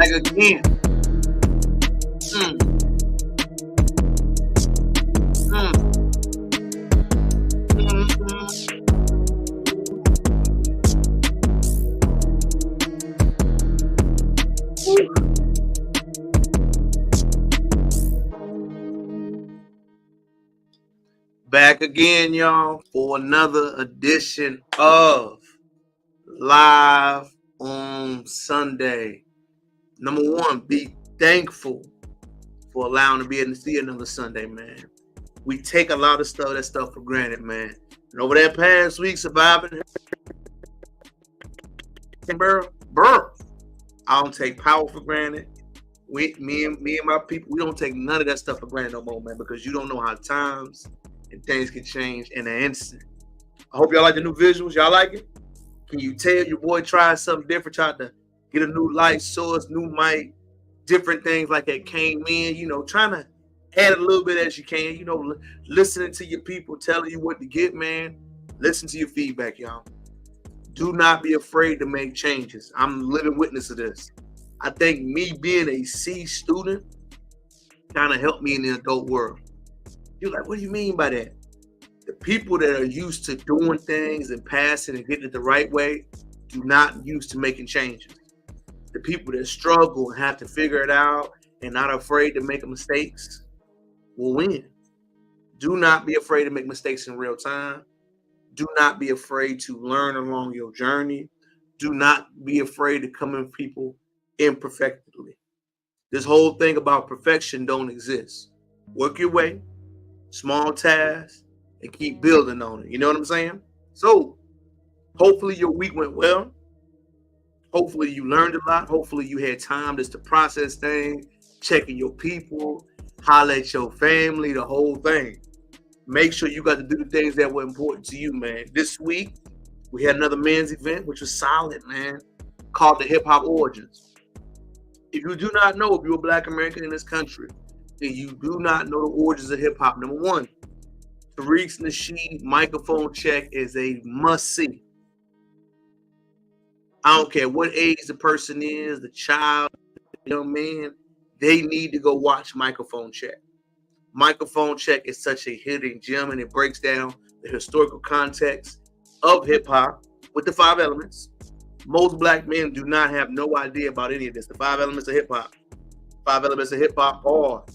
Back again. Back again, y'all, for another edition of Live on Sunday. Number one, be thankful for allowing to be able to see another Sunday, man. We take a lot of that stuff for granted, man. And over that past week, surviving, I don't take power for granted. Me and my people, we don't take none of that stuff for granted no more, man, because you don't know how times and things can change in an instant. I hope y'all like the new visuals. Y'all like it? Can you tell your boy tried something different, tried to get a new light source, new mic, different things like that came in, trying to add a little bit as you can, listening to your people, telling you what to get, man. Listen to your feedback, y'all. Do not be afraid to make changes. I'm living witness of this. I think me being a C student kind of helped me in the adult world. You're like, what do you mean by that? The people that are used to doing things and passing and getting it the right way do not used to making changes. The people that struggle and have to figure it out and not afraid to make mistakes will win. Do not be afraid to make mistakes in real time. Do not be afraid to learn along your journey. Do not be afraid to come in people imperfectly. This whole thing about perfection don't exist. Work your way, small tasks, and keep building on it. You know what I'm saying? So hopefully your week went well. Hopefully you learned a lot. Hopefully you had time just to process things, checking your people, holler at your family, the whole thing. Make sure you got to do the things that were important to you, man. This week, we had another men's event, which was solid, man, called the Hip Hop Origins. If you do not know, if you're a Black American in this country, and you do not know the origins of hip hop, number one, Tariq's Nasheed microphone check is a must-see. I don't care what age the person is, the child, the young man, they need to go watch Microphone Check. Microphone Check is such a hidden gem, and it breaks down the historical context of hip-hop with the 5 elements. Most Black men do not have no idea about any of this. The 5 elements of hip-hop. 5 elements of hip-hop are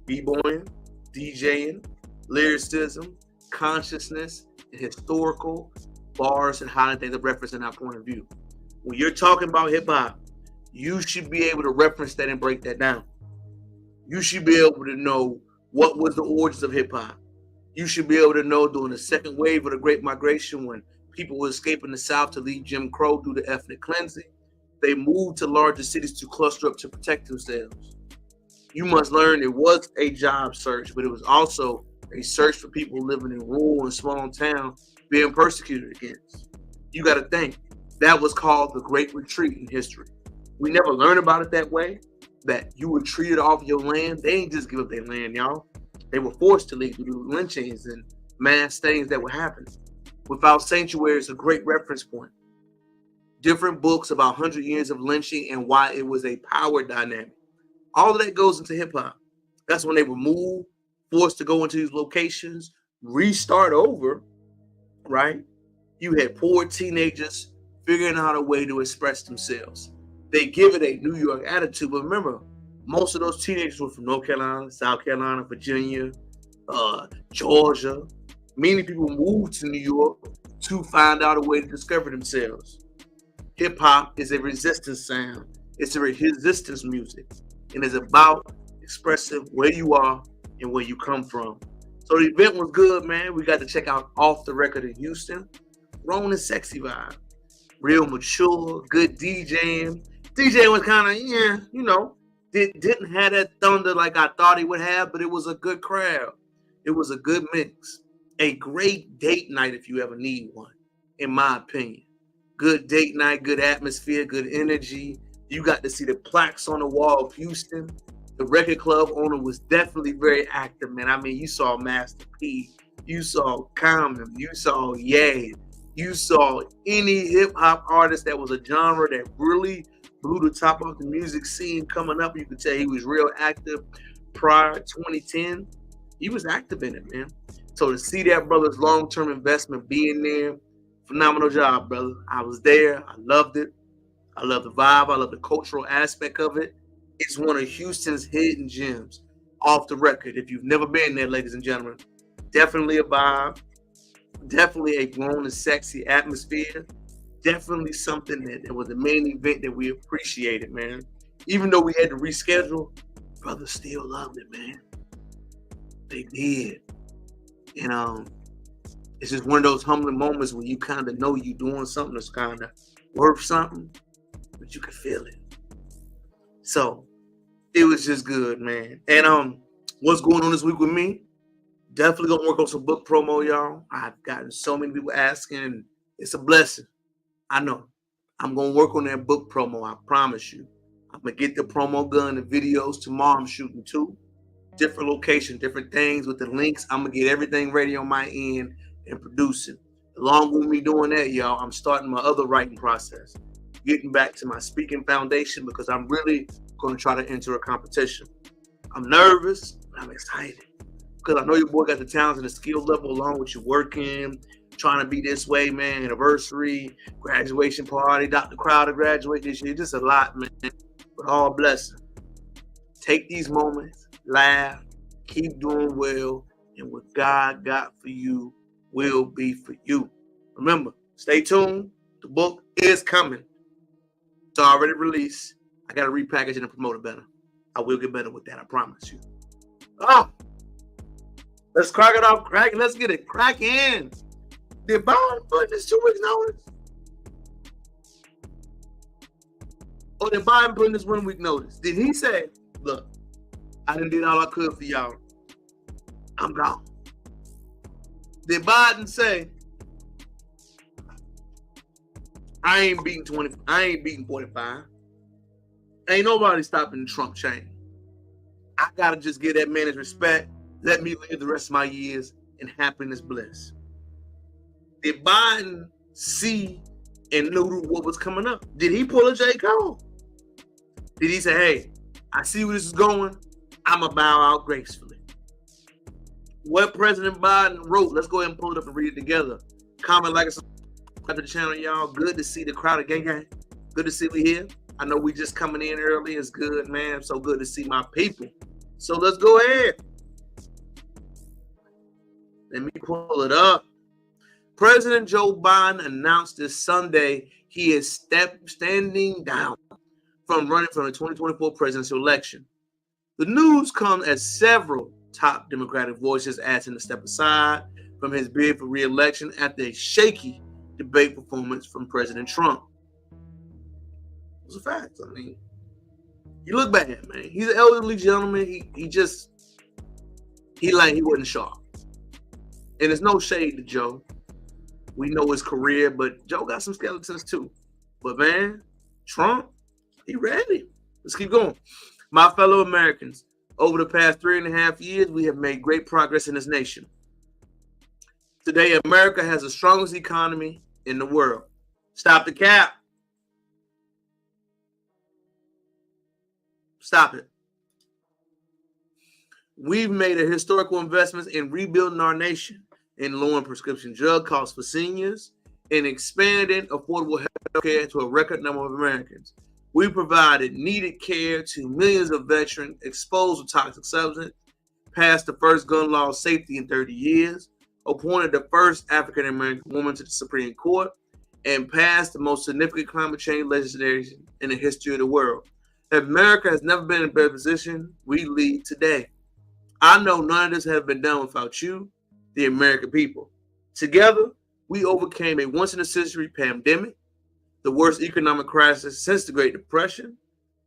b-boying, DJing, lyricism, consciousness, and historical bars and how things are referencing our point of view. When you're talking about hip-hop, you should be able to reference that and break that down. You should be able to know what was the origins of hip-hop. You should be able to know during the second wave of the Great Migration, when people were escaping the South to leave Jim Crow due to ethnic cleansing, they moved to larger cities to cluster up to protect themselves. You must learn it was a job search, but it was also a search for people living in rural and small towns being persecuted against. You got to think, that was called the Great Retreat in history. We never learned about it that way, that you were treated off your land. They ain't just give up their land, y'all. They were forced to leave due to lynchings and mass things that were happening. Without Sanctuary is a great reference point. Different books about 100 years of lynching and why it was a power dynamic. All of that goes into hip-hop. That's when they were moved, forced to go into these locations, restart over, right? You had poor teenagers figuring out a way to express themselves. They give it a New York attitude, but remember, most of those teenagers were from North Carolina, South Carolina, Virginia, Georgia. Many people moved to New York to find out a way to discover themselves. Hip-hop is a resistance sound. It's a resistance music. And it's about expressing where you are and where you come from. So the event was good, man. We got to check out Off the Record in Houston. Wrong and sexy vibe. Real mature, good DJing. DJ was kind of, didn't have that thunder like I thought he would have, but it was a good crowd. It was a good mix. A great date night if you ever need one, in my opinion. Good date night, good atmosphere, good energy. You got to see the plaques on the wall of Houston. The record club owner was definitely very active, man. I mean, you saw Master P, you saw Common, you saw Ye, You saw any hip hop artist that was a genre that really blew the top of the music scene coming up. You could tell he was real active prior to 2010. He was active in it, man. So to see that brother's long-term investment being there, phenomenal job, brother. I was there. I loved it. I love the vibe. I love the cultural aspect of it. It's one of Houston's hidden gems off the record. If you've never been there, ladies and gentlemen, definitely a vibe. Definitely a grown and sexy atmosphere. Definitely something that was the main event that we appreciated, man. Even though we had to reschedule, brothers still loved it, man. They did. And it's just one of those humbling moments when you kind of know you're doing something that's kind of worth something, but you can feel it. So it was just good, man. And what's going on this week with me? Definitely gonna work on some book promo, y'all. I've gotten so many people asking. It's a blessing. I know. I'm gonna work on that book promo. I promise you. I'm gonna get the promo gun, the videos tomorrow. I'm shooting 2 different locations, different things with the links. I'm gonna get everything ready on my end and producing. Along with me doing that, y'all, I'm starting my other writing process. Getting back to my speaking foundation because I'm really gonna try to enter a competition. I'm nervous, but I'm excited. Because I know your boy got the talents and the skill level along with you working, trying to be this way, man. Anniversary, graduation party, Dr. Crowder graduate this year. Just a lot, man. But all blessing. Take these moments, laugh, keep doing well, and what God got for you will be for you. Remember, stay tuned. The book is coming. It's already released. I got to repackage it and promote it better. I will get better with that, I promise you. Oh! Let's crack it off, crack. Let's get it cracking. Did Biden put this 2 weeks notice? Or did Biden put this 1 week notice? Did he say, look, I done did all I could for y'all. I'm gone. Did Biden say, I ain't beating 45. Ain't nobody stopping the Trump chain. I gotta just give that man his respect. Let me live the rest of my years in happiness, bliss. Did Biden see and know what was coming up? Did he pull a J. Cole? Did he say, hey, I see where this is going. I'm going to bow out gracefully. What President Biden wrote, let's go ahead and pull it up and read it together. Comment, like, and subscribe to the channel, y'all. Good to see the crowd of gang. Good to see we here. I know we just coming in early. It's good, man. So good to see my people. So let's go ahead. Let me pull it up. President Joe Biden announced this Sunday he is standing down from running for the 2024 presidential election. The news comes as several top Democratic voices asked him to step aside from his bid for re-election after a shaky debate performance from President Trump. It was a fact. I mean, he looked bad, man. He's an elderly gentleman. He wasn't sharp. And there's no shade to Joe. We know his career, but Joe got some skeletons too. But man, Trump, he ready. Let's keep going. My fellow Americans, over the past 3.5 years, we have made great progress in this nation. Today, America has the strongest economy in the world. Stop the cap. Stop it. We've made a historical investment in rebuilding our nation, in lowering prescription drug costs for seniors, and expanding affordable health care to a record number of Americans. We provided needed care to millions of veterans exposed to toxic substances, passed the first gun law of safety in 30 years, appointed the first African-American woman to the Supreme Court, and passed the most significant climate change legislation in the history of the world. America has never been in a better position. We lead today. I know none of this has been done without you, the American people. Together, we overcame a once-in-a-century pandemic, the worst economic crisis since the Great Depression.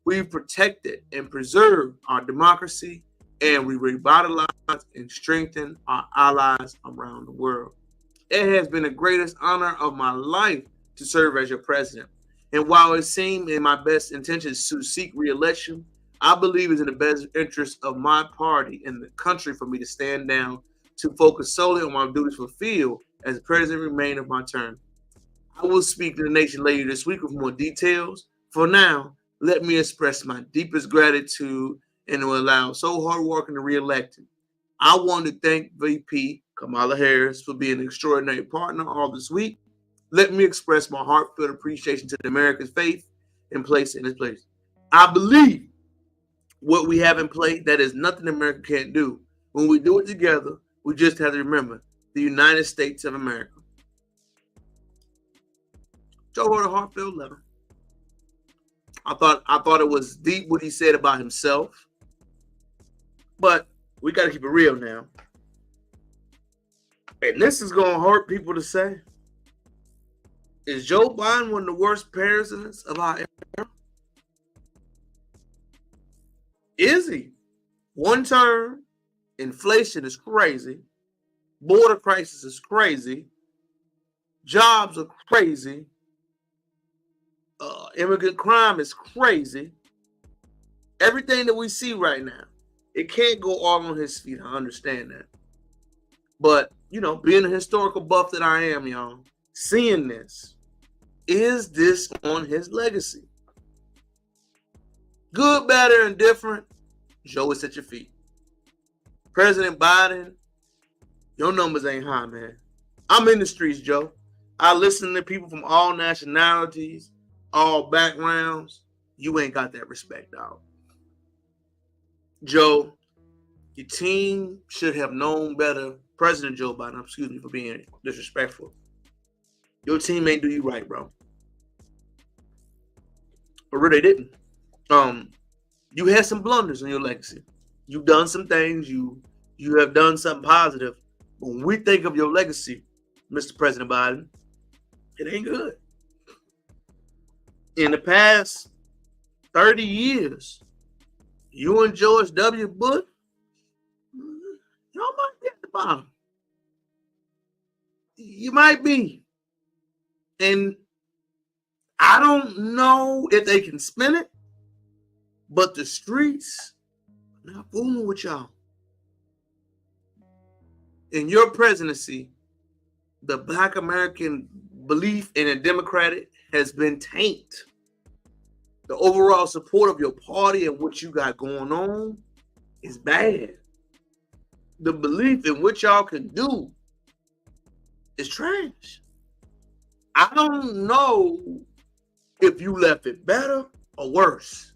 We've protected and preserved our democracy, and we revitalized and strengthened our allies around the world. It has been the greatest honor of my life to serve as your president. And while it seemed in my best intentions to seek re-election, I believe it's in the best interest of my party and the country for me to stand down to focus solely on my duties fulfilled as president remainder of my term. I will speak to the nation later this week with more details. For now, let me express my deepest gratitude and to allow so hardworking and reelected. I want to thank VP Kamala Harris for being an extraordinary partner all this week. Let me express my heartfelt appreciation to the American faith in place in this place. I believe what we have in play, that is nothing America can't do. When we do it together, we just have to remember the United States of America. Joe wrote a heartfelt letter. I thought it was deep what he said about himself. But we got to keep it real now. And this is going to hurt people to say. Is Joe Biden one of the worst presidents of our era? Is he? One term, inflation is crazy. Border crisis is crazy. Jobs are crazy. Immigrant crime is crazy. Everything that we see right now, it can't go all on his feet. I understand that. But, you know, being a historical buff that I am, y'all, seeing this, is this on his legacy? Good, bad, or indifferent, Joe is at your feet. President Biden, your numbers ain't high, man. I'm in the streets, Joe. I listen to people from all nationalities, all backgrounds. You ain't got that respect, dog. Joe, your team should have known better. President Joe Biden, excuse me for being disrespectful. Your team ain't do you right, bro. But really, they didn't. You had some blunders in your legacy. You've done some things. You have done something positive. But when we think of your legacy, Mr. President Biden, it ain't good. In the past 30 years, you and George W. Bush, y'all might be at the bottom. You might be. And I don't know if they can spin it, but the streets are not fooling with y'all. In your presidency, the Black American belief in a Democratic has been tainted. The overall support of your party and what you got going on is bad. The belief in what y'all can do is trash. I don't know if you left it better or worse.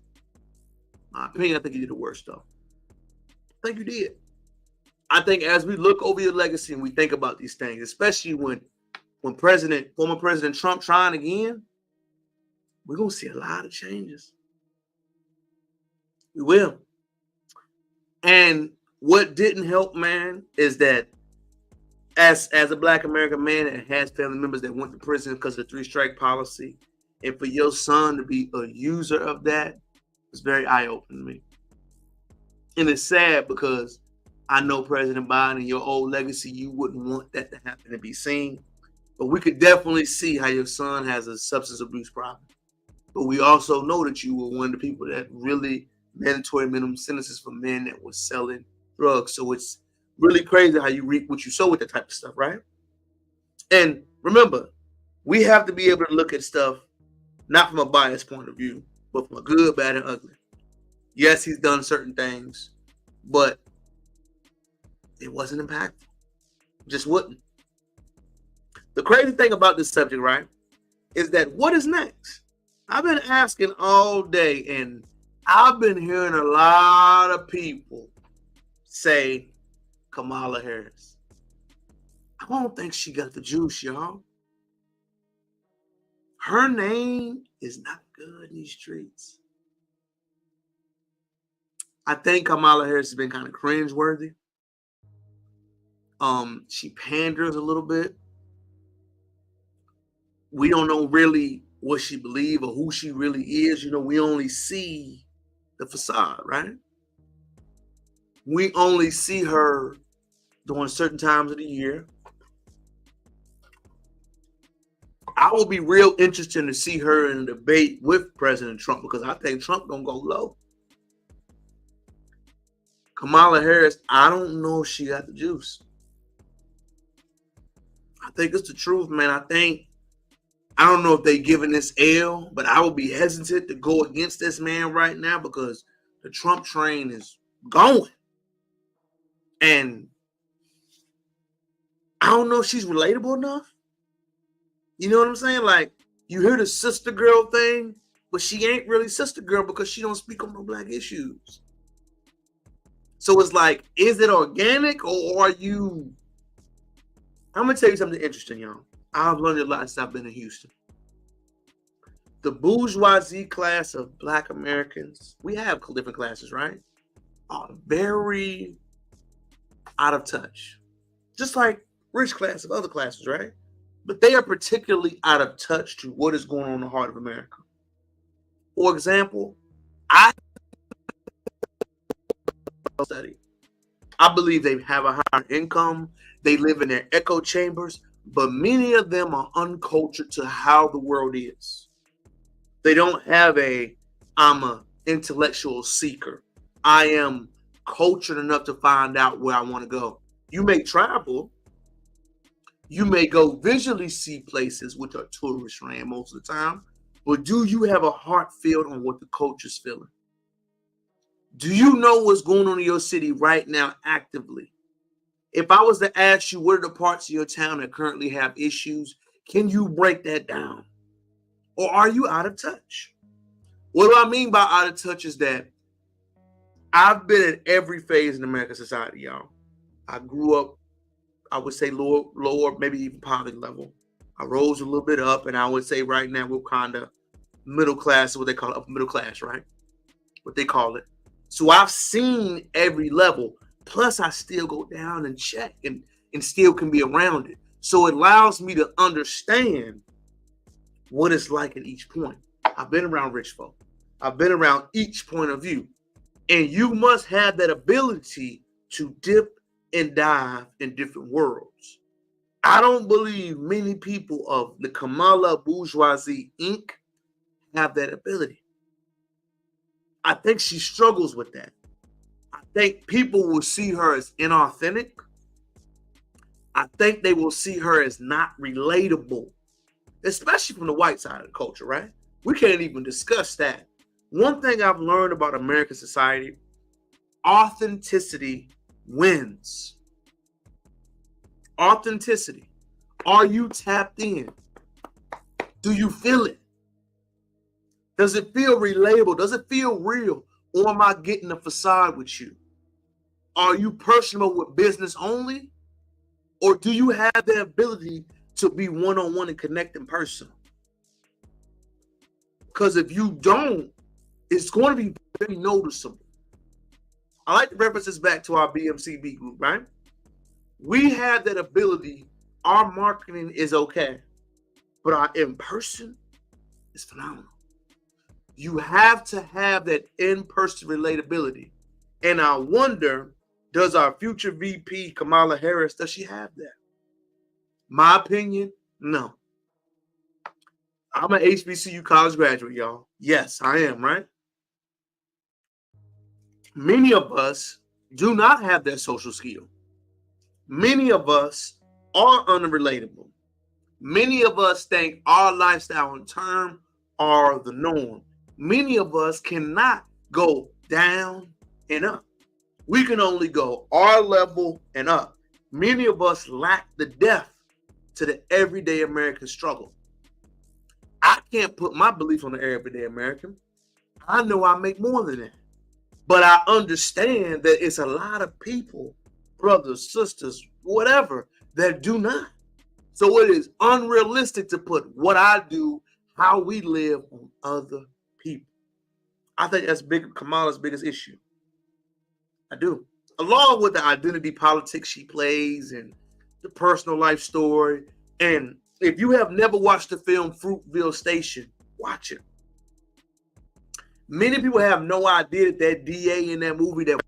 My opinion, I think you did the worst, though. I think you did. I think as we look over your legacy and we think about these things, especially when former President Trump trying again, we're going to see a lot of changes. We will. And what didn't help, man, is that as a Black American man that has family members that went to prison because of the 3-strike policy, and for your son to be a user of that, it's very eye-opening to me. And it's sad because I know President Biden, your old legacy, you wouldn't want that to happen to be seen. But we could definitely see how your son has a substance abuse problem. But we also know that you were one of the people that really mandatory minimum sentences for men that were selling drugs. So it's really crazy how you reap what you sow with that type of stuff, right? And remember, we have to be able to look at stuff not from a biased point of view, but from a good, bad, and ugly. Yes, he's done certain things, but it wasn't impactful. Just wouldn't. The crazy thing about this subject, right, is that what is next? I've been asking all day, and I've been hearing a lot of people say Kamala Harris. I don't think she got the juice, y'all. Her name is not good in these streets. I think Kamala Harris has been kind of cringeworthy. She panders a little bit. We don't know really what she believes or who she really is. You know, we only see the facade, right? We only see her during certain times of the year. I will be real interested to see her in a debate with President Trump because I think Trump gonna go low. Kamala Harris, I don't know if she got the juice. I think it's the truth, man. I think I don't know if they giving this L, but I would be hesitant to go against this man right now because the Trump train is going. And I don't know if she's relatable enough. You know what I'm saying? Like, you hear the sister girl thing, but she ain't really sister girl because she don't speak on no black issues. So it's like, is it organic or are you... I'm going to tell you something interesting, y'all. I've learned a lot since I've been in Houston. The bourgeoisie class of black Americans, we have different classes, right? Are very out of touch. Just like rich class of other classes, right? But they are particularly out of touch to what is going on in the heart of America. For example, I study. I believe they have a higher income. They live in their echo chambers, but many of them are uncultured to how the world is. They don't have I'm an intellectual seeker. I am cultured enough to find out where I want to go. You may travel. You may go visually see places, which are tourist ran most of the time, but do you have a heart filled on what the culture's feeling? Do you know what's going on in your city right now actively? If I was to ask you what are the parts of your town that currently have issues, can you break that down? Or are you out of touch? What do I mean by out of touch is that I've been in every phase in American society, y'all. I grew up, I would say lower, maybe even poverty level. I rose a little bit up, and I would say right now we're kind of middle class, what they call it, upper middle class, right? What they call it. So I've seen every level. Plus, I still go down and check and still can be around it. So it allows me to understand what it's like at each point. I've been around rich folk. I've been around each point of view. And you must have that ability to dip and dive in different worlds. I don't believe many people of the KAMALA bourgeoisie Inc. have that ability. I think she struggles with that. I think people will see her as inauthentic. I think they will see her as not relatable, especially from the white side of the culture, right? We can't even discuss that. One thing I've learned about American society, authenticity wins. Authenticity. Are you tapped in? Do you feel it? Does it feel relatable? Does it feel real? Or am I getting a facade with you? Are you personal with business only? Or do you have the ability to be one-on-one and connect in person? Because if you don't, it's going to be very noticeable. I like to reference this back to our BMCB group, right? We have that ability. Our marketing is okay, but our in-person is phenomenal. You have to have that in-person relatability. And I wonder, does our future VP, Kamala Harris, does she have that? My opinion, no. I'm an HBCU college graduate, y'all. Yes, I am, right? Many of us do not have that social skill. Many of us are unrelatable. Many of us think our lifestyle and term are the norm. Many of us cannot go down and up. We can only go our level and up. Many of us lack the depth to the everyday American struggle. I can't put my belief on the everyday American. I know I make more than that. But I understand that it's a lot of people, brothers, sisters, whatever, that do not. So it is unrealistic to put what I do, how we live on other people. I think that's Kamala's biggest issue. I do. Along with the identity politics she plays and the personal life story. And if you have never watched the film Fruitville Station, watch it. Many people have no idea that DA in that movie that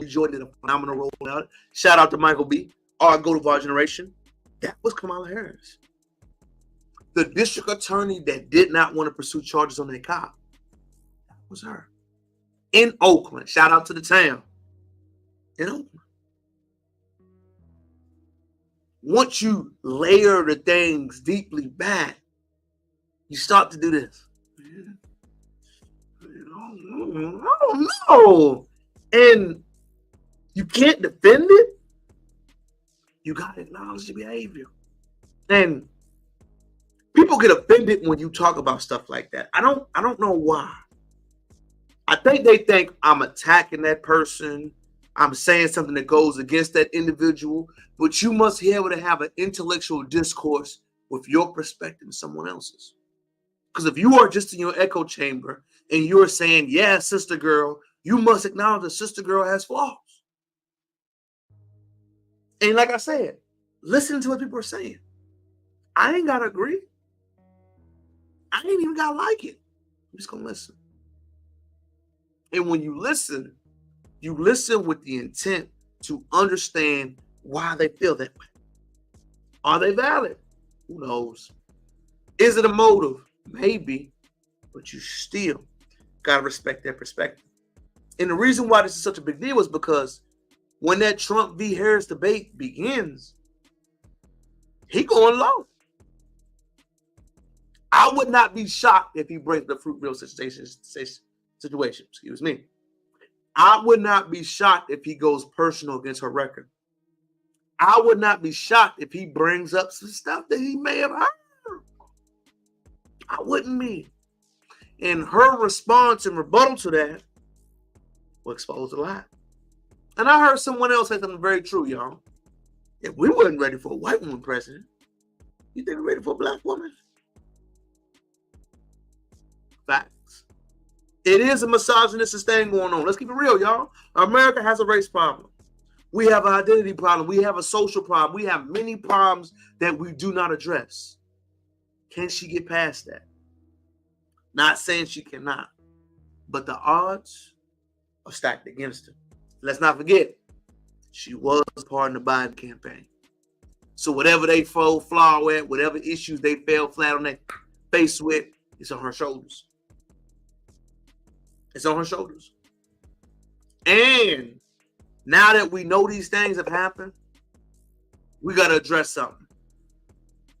Jordan did a phenomenal role out. Shout out to Michael B. Our go to our generation. That was Kamala Harris. The district attorney that did not want to pursue charges on that cop. That was her. In Oakland. Shout out to the town. In Oakland. once you layer the things deeply back, you start to do this. I don't know. And you can't defend it. You got to acknowledge the behavior. And people get offended when you talk about stuff like that. I don't know why. I think they think I'm attacking that person. I'm saying something that goes against that individual. But you must be able to have an intellectual discourse with your perspective and someone else's. Because if you are just in your echo chamber and you're saying, yeah, sister girl, you must acknowledge that sister girl has flaws. And like I said, listen to what people are saying. I ain't got to agree. I ain't even got to like it. I'm just going to listen. And when you listen with the intent to understand why they feel that way. Are they valid? Who knows? Is it a motive? Maybe. But you still got to respect their perspective. And the reason why this is such a big deal is because when that Trump v. Harris debate begins, he going low. I would not be shocked if he brings the fruit real situation. Excuse me. I would not be shocked if he goes personal against her record. I would not be shocked if he brings up some stuff that he may have heard. I wouldn't be. And her response and rebuttal to that will expose a lot. And I heard someone else say something very true, y'all. If we weren't ready for a white woman president, you think we're ready for a black woman? Facts. It is a misogynistic thing going on. Let's keep it real, y'all. America has a race problem. We have an identity problem. We have a social problem. We have many problems that we do not address. Can she get past that? Not saying she cannot, but the odds are stacked against her. Let's not forget, she was part of the Biden campaign. So whatever they flaw at, whatever issues they fell flat on their face with, it's on her shoulders. It's on her shoulders. And now that we know these things have happened, we got to address something.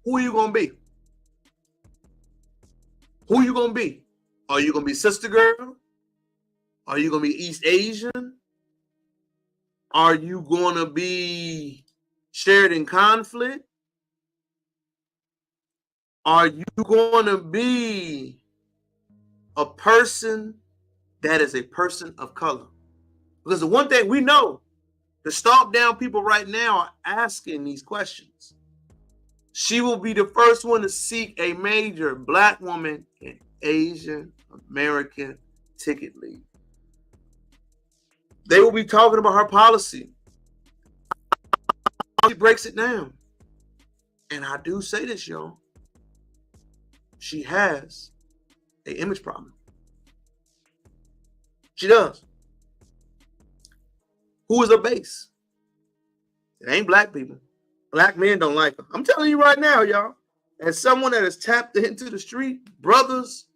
Who are you going to be? Who are you going to be? Are you going to be sister girl? Are you going to be East Asian? Are you going to be shared in conflict? Are you going to be a person that is a person of color? Because the one thing we know, the stomp down people right now are asking these questions. She will be the first one to seek a major black woman in Asian American ticket lead. They will be talking about her policy. She breaks it down. And I do say this, y'all. She has an image problem. She does. Who is her base? It ain't black people. Black men don't like her. I'm telling you right now, y'all. As someone that has tapped into the street, brothers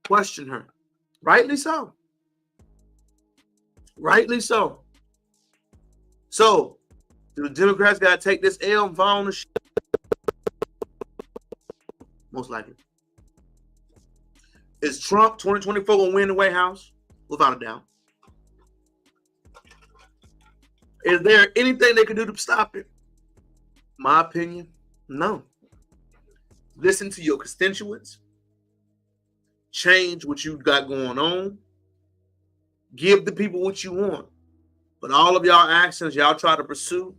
question her. Rightly so. Rightly so. So, do the Democrats got to take this L and fall on the shit? Most likely. Is Trump 2024 going to win the White House? Without a doubt. Is there anything they can do to stop it? My opinion, no. Listen to your constituents. Change what you got going on. Give the people what you want. But all of y'all actions y'all try to pursue,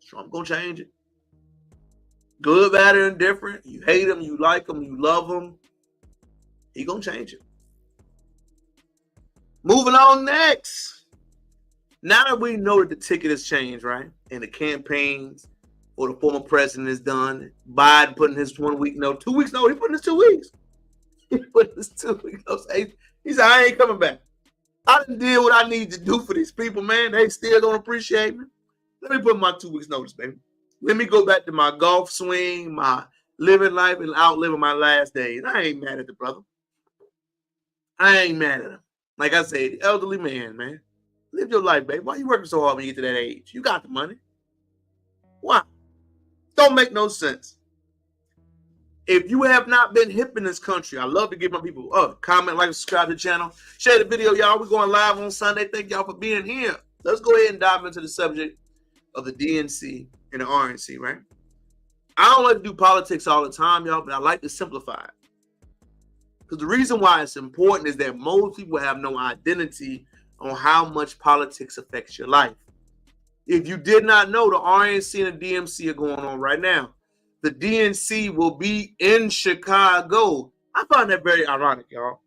Trump gonna change it. Good, bad, or indifferent. You hate him, you like him, you love him. He gonna change it. Moving on next. Now that we know that the ticket has changed, right? And the campaigns for the former president is done. Biden putting his 1 week note, 2 weeks note. He putting his 2 weeks. He put his 2 week notes. He said, I ain't coming back. I didn't do what I need to do for these people, man. They still don't appreciate me. Let me put my 2 weeks notice, baby. Let me go back to my golf swing, my living life, and outliving my last days. I ain't mad at the brother. I ain't mad at him. Like I said, the elderly man. Live your life, baby. Why you working so hard when you get to that age? You got the money. Why? Don't make no sense. If you have not been hip in this country, I love to give my people comment, like, subscribe to the channel. Share the video, y'all. We're going live on Sunday. Thank y'all for being here. Let's go ahead and dive into the subject of the DNC and the RNC, right? I don't like to do politics all the time, y'all, but I like to simplify it. Because the reason why it's important is that most people have no identity on how much politics affects your life. If you did not know, the RNC and the DMC are going on right now. The DNC will be in Chicago. I find that very ironic, y'all.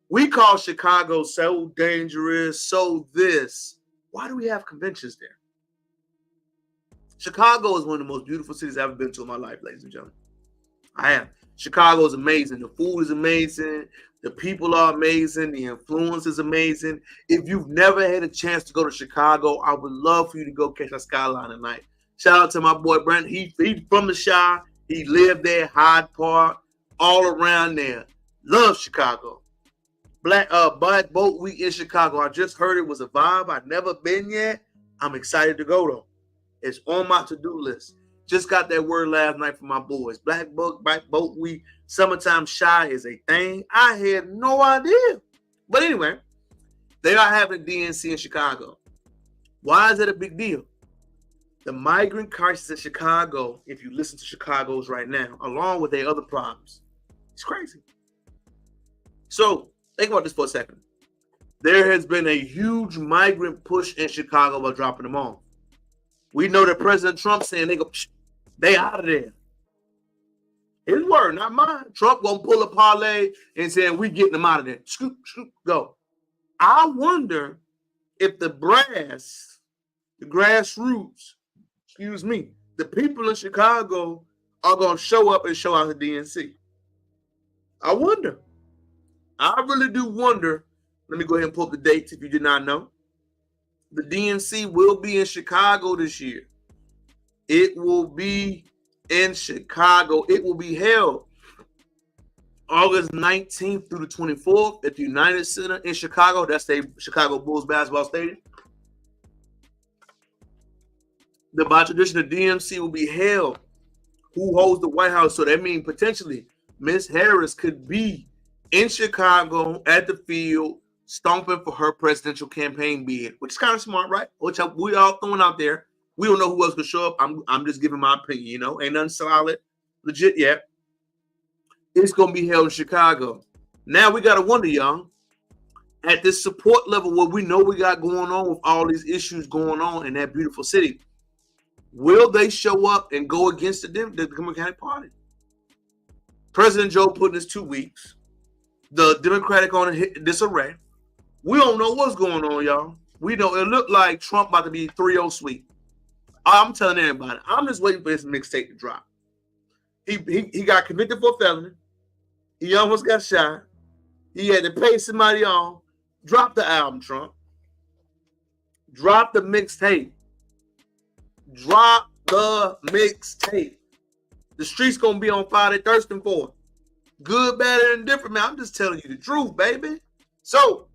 We call Chicago so dangerous, so this. Why do we have conventions there? Chicago is one of the most beautiful cities I've ever been to in my life, ladies and gentlemen. I am. Chicago is amazing. The food is amazing. The people are amazing. The influence is amazing. If you've never had a chance to go to Chicago, I would love for you to go catch that skyline tonight. Shout out to my boy Brent. He's from the Chi. He lived there, Hyde Park, all around there. Love Chicago. Black Boat Week in Chicago. I just heard it was a vibe. I've never been yet. I'm excited to go though. It's on my to-do list. Just got that word last night from my boys. Black Boat Week, summertime Chi is a thing. I had no idea. But anyway, they are having DNC in Chicago. Why is it a big deal? The migrant crisis in Chicago, if you listen to Chicago's right now, along with their other problems, it's crazy. So think about this for a second. There has been a huge migrant push in Chicago by dropping them off. We know that President Trump saying they out of there. His word, not mine. Trump gonna pull a parlay and saying we getting them out of there. Scoop, scoop, go. I wonder if the brass, the grassroots, the people in Chicago are going to show up and show out the DNC. I wonder. I really do wonder. Let me go ahead and pull up the dates if you did not know. The DNC will be in Chicago this year. It will be in Chicago. It will be held August 19th through the 24th at the United Center in Chicago. That's the Chicago Bulls basketball stadium. By tradition, the DNC will be held. Who holds the White House? So that means potentially Miss Harris could be in Chicago at the field stomping for her presidential campaign bid, which is kind of smart, right? Which we all throwing out there. We don't know who else could show up. I'm just giving my opinion, you know. Ain't nothing solid, legit yet. It's going to be held in Chicago. Now we got to wonder, y'all, at this support level, what we know we got going on with all these issues going on in that beautiful city, will they show up and go against the Democratic Party? President Joe put in his 2 weeks. The Democratic on disarray. We don't know what's going on, y'all. We know it looked like Trump about to be 3-0 sweep. I'm telling everybody, I'm just waiting for his mixtape to drop. He got convicted for a felony. He almost got shot. He had to pay somebody off. Drop the album, Trump. Drop the mixtape. Drop the mixtape. The streets gonna be on fire. They thirsting for it. Good, bad, and indifferent, man. I'm just telling you the truth, baby. So,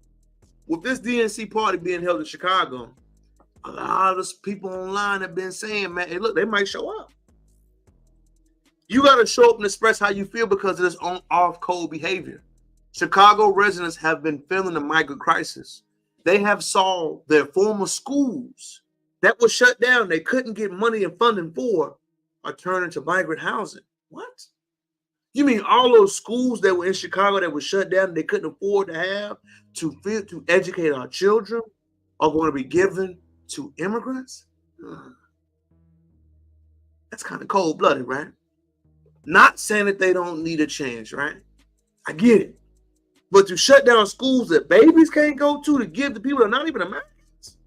with this DNC party being held in Chicago, a lot of people online have been saying, man, hey, look, they might show up. You got to show up and express how you feel because of this off-code behavior. Chicago residents have been feeling the migrant crisis. They have saw their former schools that were shut down, they couldn't get money and funding for, are turned into migrant housing. What? You mean all those schools that were in Chicago that were shut down, they couldn't afford to have to educate our children, are going to be given to immigrants? That's kind of cold-blooded, right? Not saying that they don't need a chance, right? I get it. But to shut down schools that babies can't go to give to people that are not even Americans,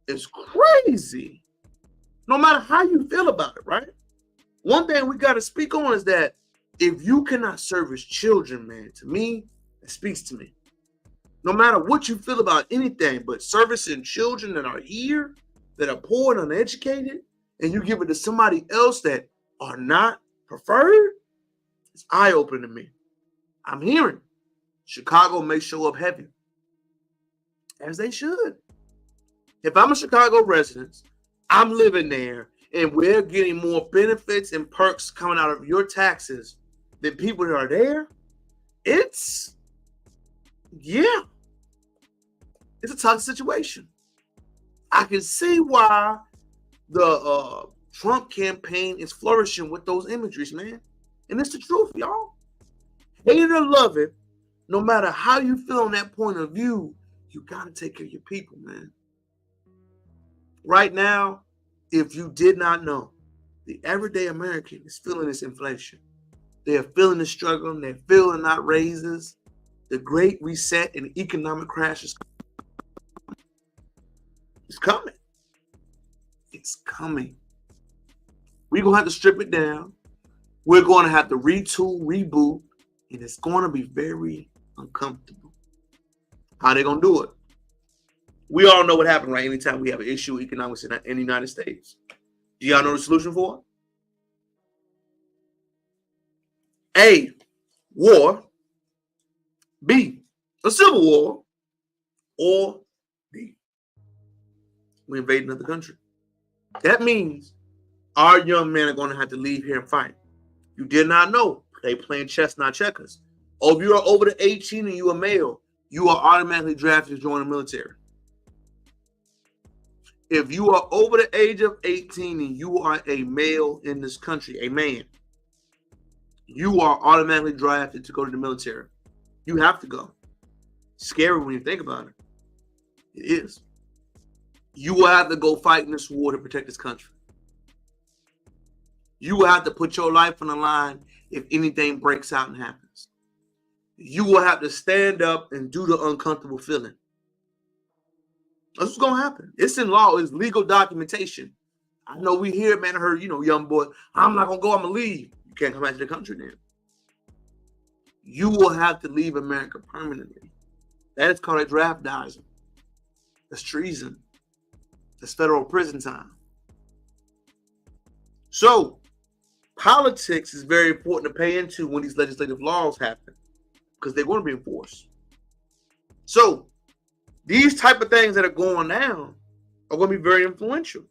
it's crazy. No matter how you feel about it, right? One thing we got to speak on is that if you cannot service children, man, to me, it speaks to me. No matter what you feel about anything, but servicing children that are here, that are poor and uneducated, and you give it to somebody else that are not preferred, it's eye-opening to me. I'm hearing Chicago may show up heavy, as they should. If I'm a Chicago resident, I'm living there, and we're getting more benefits and perks coming out of your taxes than people that are there, it's a tough situation. I can see why the Trump campaign is flourishing with those imageries, man. And it's the truth, y'all. Hate it or love it, no matter how you feel on that point of view, you got to take care of your people, man. Right now, if you did not know, the everyday American is feeling this inflation. They're feeling the struggle. They're feeling not raises. The great reset and economic crash is coming. It's coming. We're going to have to strip it down. We're going to have to retool, reboot, and it's going to be very uncomfortable. How are they going to do it? We all know what happened, right? Anytime we have an issue with economics in the United States. Do y'all know the solution for it? A, war. B, a civil war. Or D, we invade another country. That means our young men are going to have to leave here and fight. You did not know. They playing chess, not checkers. Oh, if you are over the 18 and you are male, you are automatically drafted to join the military. If you are over the age of 18 and you are a male in this country, a man, you are automatically drafted to go to the military. You have to go. Scary when you think about it. It is. You will have to go fight in this war to protect this country. You will have to put your life on the line if anything breaks out and happens. You will have to stand up and do the uncomfortable feeling. That's what's going to happen. It's in law. It's legal documentation. I know we hear, man, I heard, young boy, I'm not going to go. I'm going to leave. You can't come back to the country then. You will have to leave America permanently. That is called a draft dodging. That's treason. That's federal prison time. So, politics is very important to pay into when these legislative laws happen because they're going to be enforced. So, these type of things that are going down are going to be very influential.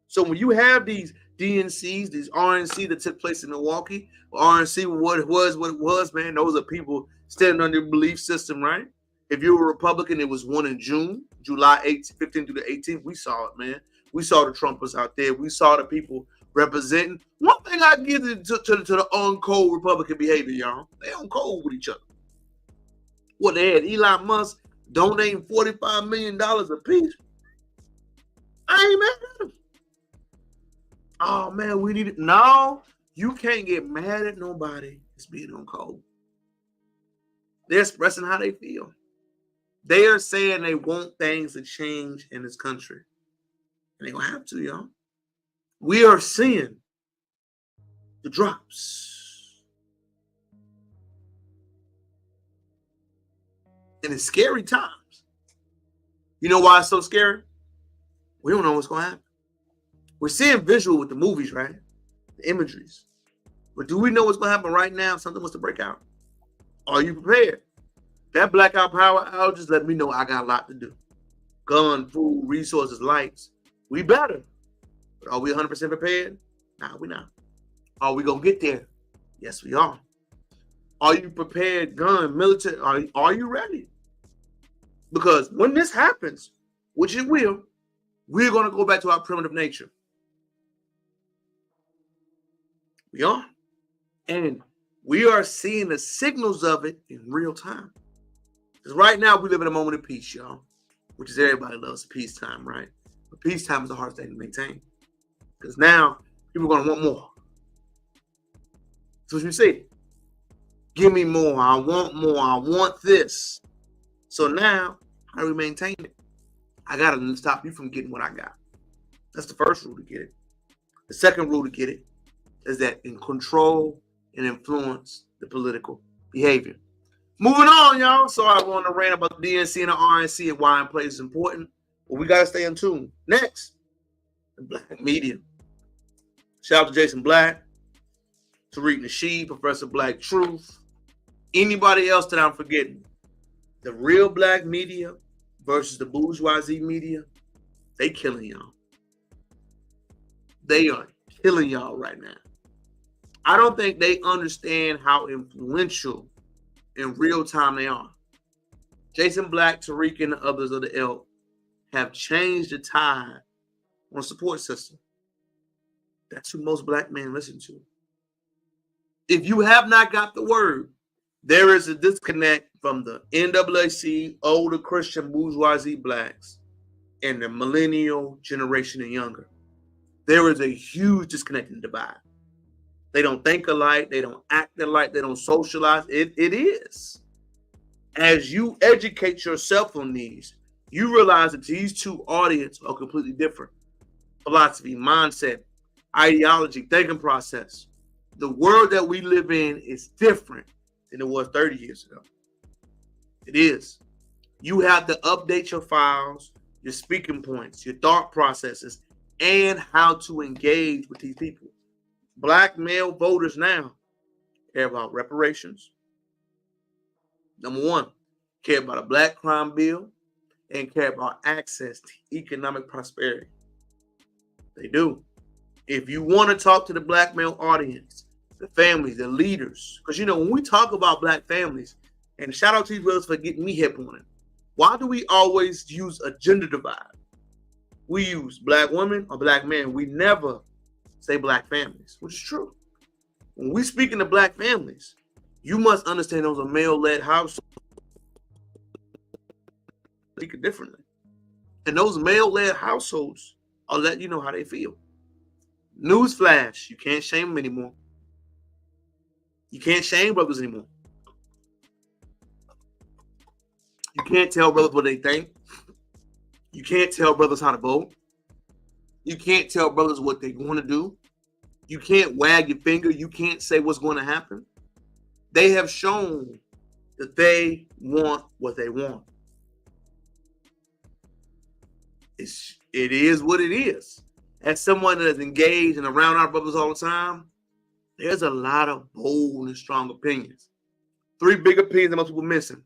So when you have these DNCs, these RNC that took place in Milwaukee, RNC, what it was, man, those are people standing on their belief system, right? If you were a Republican, it was won in June, July 15th through the 18th. We saw it, man. We saw the Trumpers out there. We saw the people representing. One thing I give to the uncold Republican behavior, y'all. They on cold with each other. What they had, Elon Musk donating $45 million apiece. I ain't mad at him. Oh, man, we need it. No, you can't get mad at nobody that's being on cold. They're expressing how they feel. They are saying they want things to change in this country. And they're going to have to, y'all. We are seeing the drops. And it's scary times. You know why it's so scary? We don't know what's going to happen. We're seeing visual with the movies, right? The imageries. But do we know what's going to happen right now if something was to break out? Are you prepared? That blackout power outage let me know I got a lot to do. Gun, food, resources, lights. We better. But are we 100% prepared? Nah, we're not. Are we going to get there? Yes, we are. Are you prepared, gun, military? Are you ready? Because when this happens, which it will, we're going to go back to our primitive nature. We are. And we are seeing the signals of it in real time. Because right now we live in a moment of peace, y'all. Which is everybody loves peacetime, right? But peacetime is the hardest thing to maintain. Because now people are going to want more. So what you say? Give me more. I want more. I want this. So now, how do we maintain it? I got to stop you from getting what I got. That's the first rule to get it. The second rule to get it is that in control and influence the political behavior. Moving on, y'all. So I want to rant about the DNC and the RNC and why in place is important. But we got to stay in tune. Next, the black media. Shout out to Jason Black, Tariq Nasheed, Professor Black Truth, anybody else that I'm forgetting. The real black media versus the bourgeoisie media, they killing y'all. They are killing y'all right now. I don't think they understand how influential in real time they are. Jason Black, Tariq, and the others of the ilk have changed the tide on the support system. That's who most black men listen to. If you have not got the word, there is a disconnect from the NAAC, older Christian bourgeoisie blacks, and the millennial generation and younger. There is a huge disconnect and divide. They don't think alike. They don't act alike. They don't socialize. It is. As you educate yourself on these, you realize that these two audiences are completely different. Philosophy, mindset, ideology, thinking process. The world that we live in is different than it was 30 years ago. It is. You have to update your files, your speaking points, your thought processes, and how to engage with these people. Black male voters now care about reparations. Number one, care about a black crime bill and care about access to economic prosperity. They do. If you want to talk to the black male audience, the families, the leaders, because when we talk about black families, and shout out to these brothers for getting me hip on it. Why do we always use a gender divide? We use black women or black men. We never say black families, which is true. When we speak in the black families, you must understand those are male-led households. Speak it differently. And those male-led households are letting you know how they feel. Newsflash, you can't shame them anymore. You can't shame brothers anymore. You can't tell brothers what they think. You can't tell brothers how to vote. You can't tell brothers what they want to do. You can't wag your finger. You can't say what's going to happen. They have shown that they want what they want. It is what it is. As someone that is engaged and around our brothers all the time, there's a lot of bold and strong opinions. 3 big opinions that most people are missing.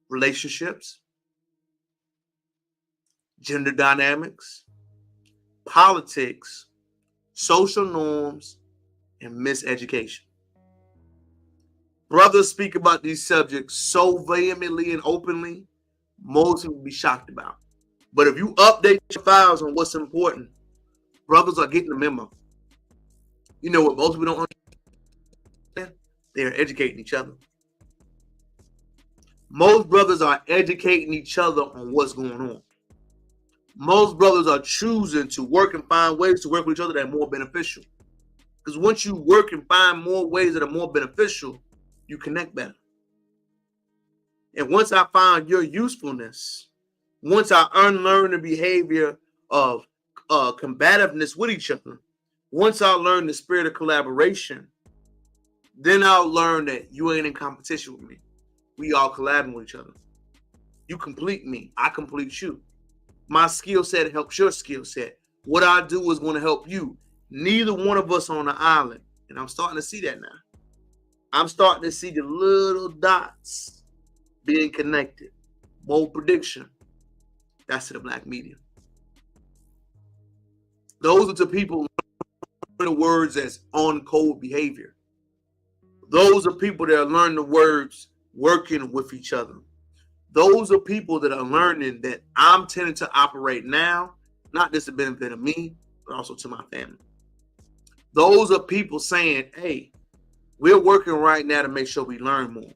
Relationships, gender dynamics, politics, social norms, and miseducation. Brothers speak about these subjects so vehemently and openly, most people will be shocked about. But if you update your files on what's important, brothers are getting the memo. You know what most people don't understand? They are educating each other. Most brothers are educating each other on what's going on. Most brothers are choosing to work and find ways to work with each other that are more beneficial. Because once you work and find more ways that are more beneficial, you connect better. And once I found your usefulness, once I unlearn the behavior of combativeness with each other, once I learn the spirit of collaboration, then I'll learn that you ain't in competition with me. We all collabing with each other. You complete me. I complete you. My skill set helps your skill set. What I do is going to help you. Neither one of us on the island. And I'm starting to see that now. I'm starting to see the little dots being connected. Bold prediction. That's to the black media. Those are the people learning the words as on code behavior. Those are people that are learning the words working with each other. Those are people that are learning that I'm tending to operate now, not just the benefit of me, but also to my family. Those are people saying, hey, we're working right now to make sure we learn more,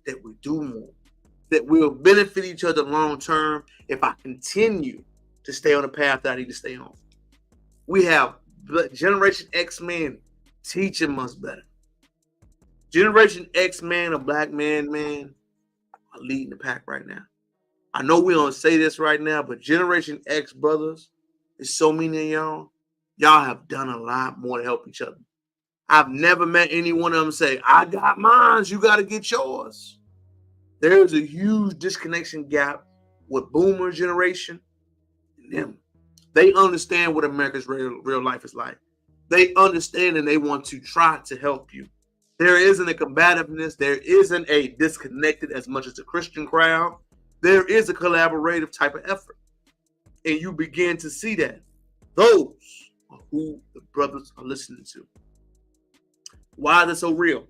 that we do more, that we'll benefit each other long term if I continue to stay on the path that I need to stay on. We have Generation X men teaching us better. Generation X man or black man are leading the pack right now. I know we don't say this right now, but Generation X brothers, there's so many of y'all. Y'all have done a lot more to help each other. I've never met any one of them say, I got mine, you got to get yours. There's a huge disconnection gap with boomer generation and them. They understand what America's real life is like. They understand and they want to try to help you. There isn't a combativeness. There isn't a disconnected as much as the Christian crowd. There is a collaborative type of effort. And you begin to see that. Those of who the brothers are listening to. Why is it so real?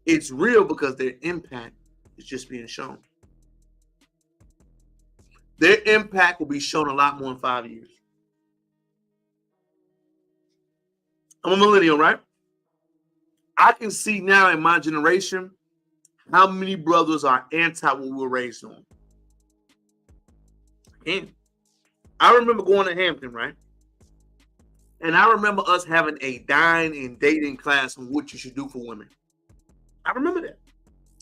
It's real because their impact is just being shown. Their impact will be shown a lot more in 5 years. I'm a millennial, right? I can see now in my generation how many brothers are anti what we were raised on. And I remember going to Hampton, right? And I remember us having a dine and dating class on what you should do for women. I remember that.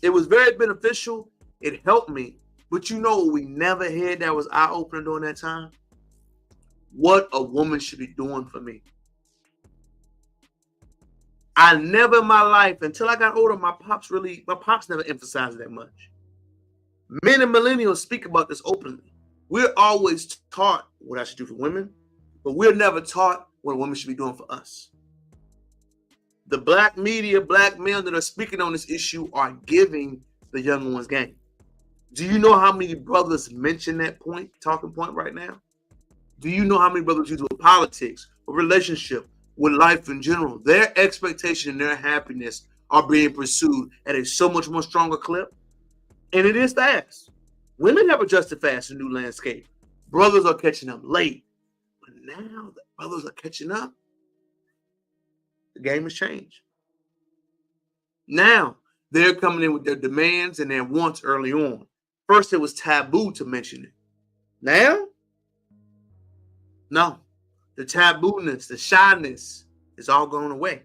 It was very beneficial. It helped me. But you know what we never had that was eye-opening during that time? What a woman should be doing for me. I never in my life, until I got older, my pops never emphasized that much. Men and millennials speak about this openly. We're always taught what I should do for women, but we're never taught what a woman should be doing for us. The black media, black men that are speaking on this issue are giving the young ones game. Do you know how many brothers mention that talking point right now? Do you know how many brothers use with politics, with relationship, with life in general? Their expectation and their happiness are being pursued at a so much more stronger clip. And it is fast. Women have adjusted fast to the new landscape. Brothers are catching up late. But now that brothers are catching up, the game has changed. Now they're coming in with their demands and their wants early on. First, it was taboo to mention it. Now, no. The tabooness, the shyness is all going away.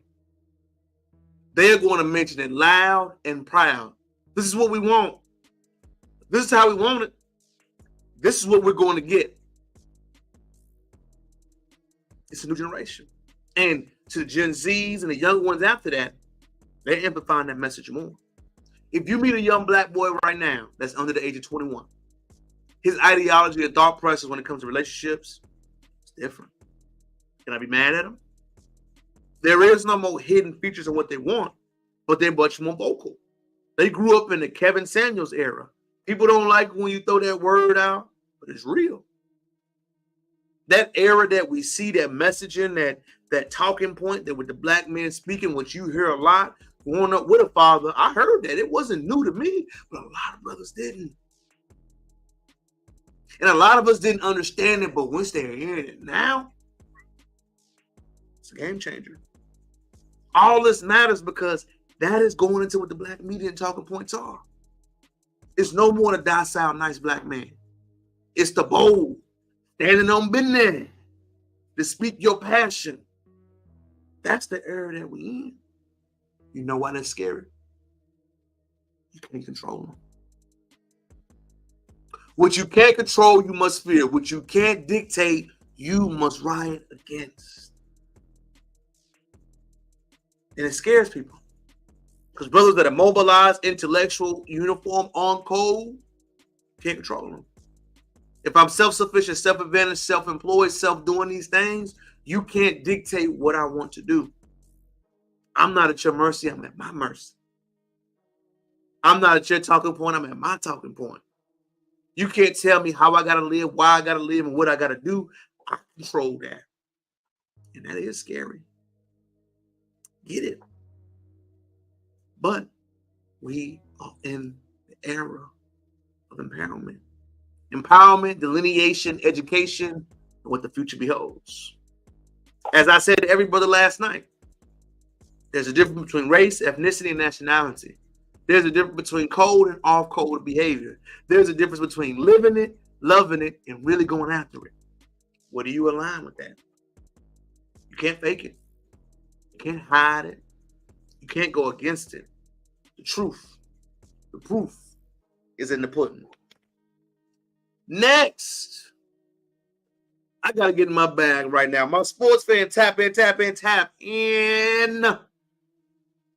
They're going to mention it loud and proud. This is what we want. This is how we want it. This is what we're going to get. It's a new generation. And to the Gen Zs and the young ones after that, they're amplifying that message more. If you meet a young black boy right now that's under the age of 21, his ideology and thought process when it comes to relationships is different. Can I be mad at him? There is no more hidden features of what they want, but they're much more vocal. They grew up in the Kevin Samuels era. People don't like when you throw that word out, but it's real. That era that we see, that messaging, that talking point that with the black men speaking, which you hear a lot, growing up with a father, I heard that. It wasn't new to me, but a lot of brothers didn't. And a lot of us didn't understand it, but once they're hearing it now, it's a game changer. All this matters because that is going into what the black media and talking points are. It's no more the docile, nice black man. It's the bold, standing on business, to speak your passion. That's the era that we in. You know why that's scary? You can't control them. What you can't control, you must fear. What you can't dictate, you must riot against. And it scares people. Because brothers that are mobilized, intellectual, uniform, on code, can't control them. If I'm self-sufficient, self-advantaged, self-employed, self-doing these things, you can't dictate what I want to do. I'm not at your mercy. I'm at my mercy. I'm not at your talking point. I'm at my talking point. You can't tell me how I got to live, why I got to live, and what I got to do. I control that. And that is scary. Get it. But we are in the era of empowerment. Empowerment, delineation, education, and what the future beholds. As I said to every brother last night, there's a difference between race, ethnicity, and nationality. There's a difference between code and off-code behavior. There's a difference between living it, loving it, and really going after it. What do you align with that? You can't fake it. You can't hide it. You can't go against it. The truth, the proof is in the pudding. Next, I got to get in my bag right now. My sports fan, tap in, tap in, tap in.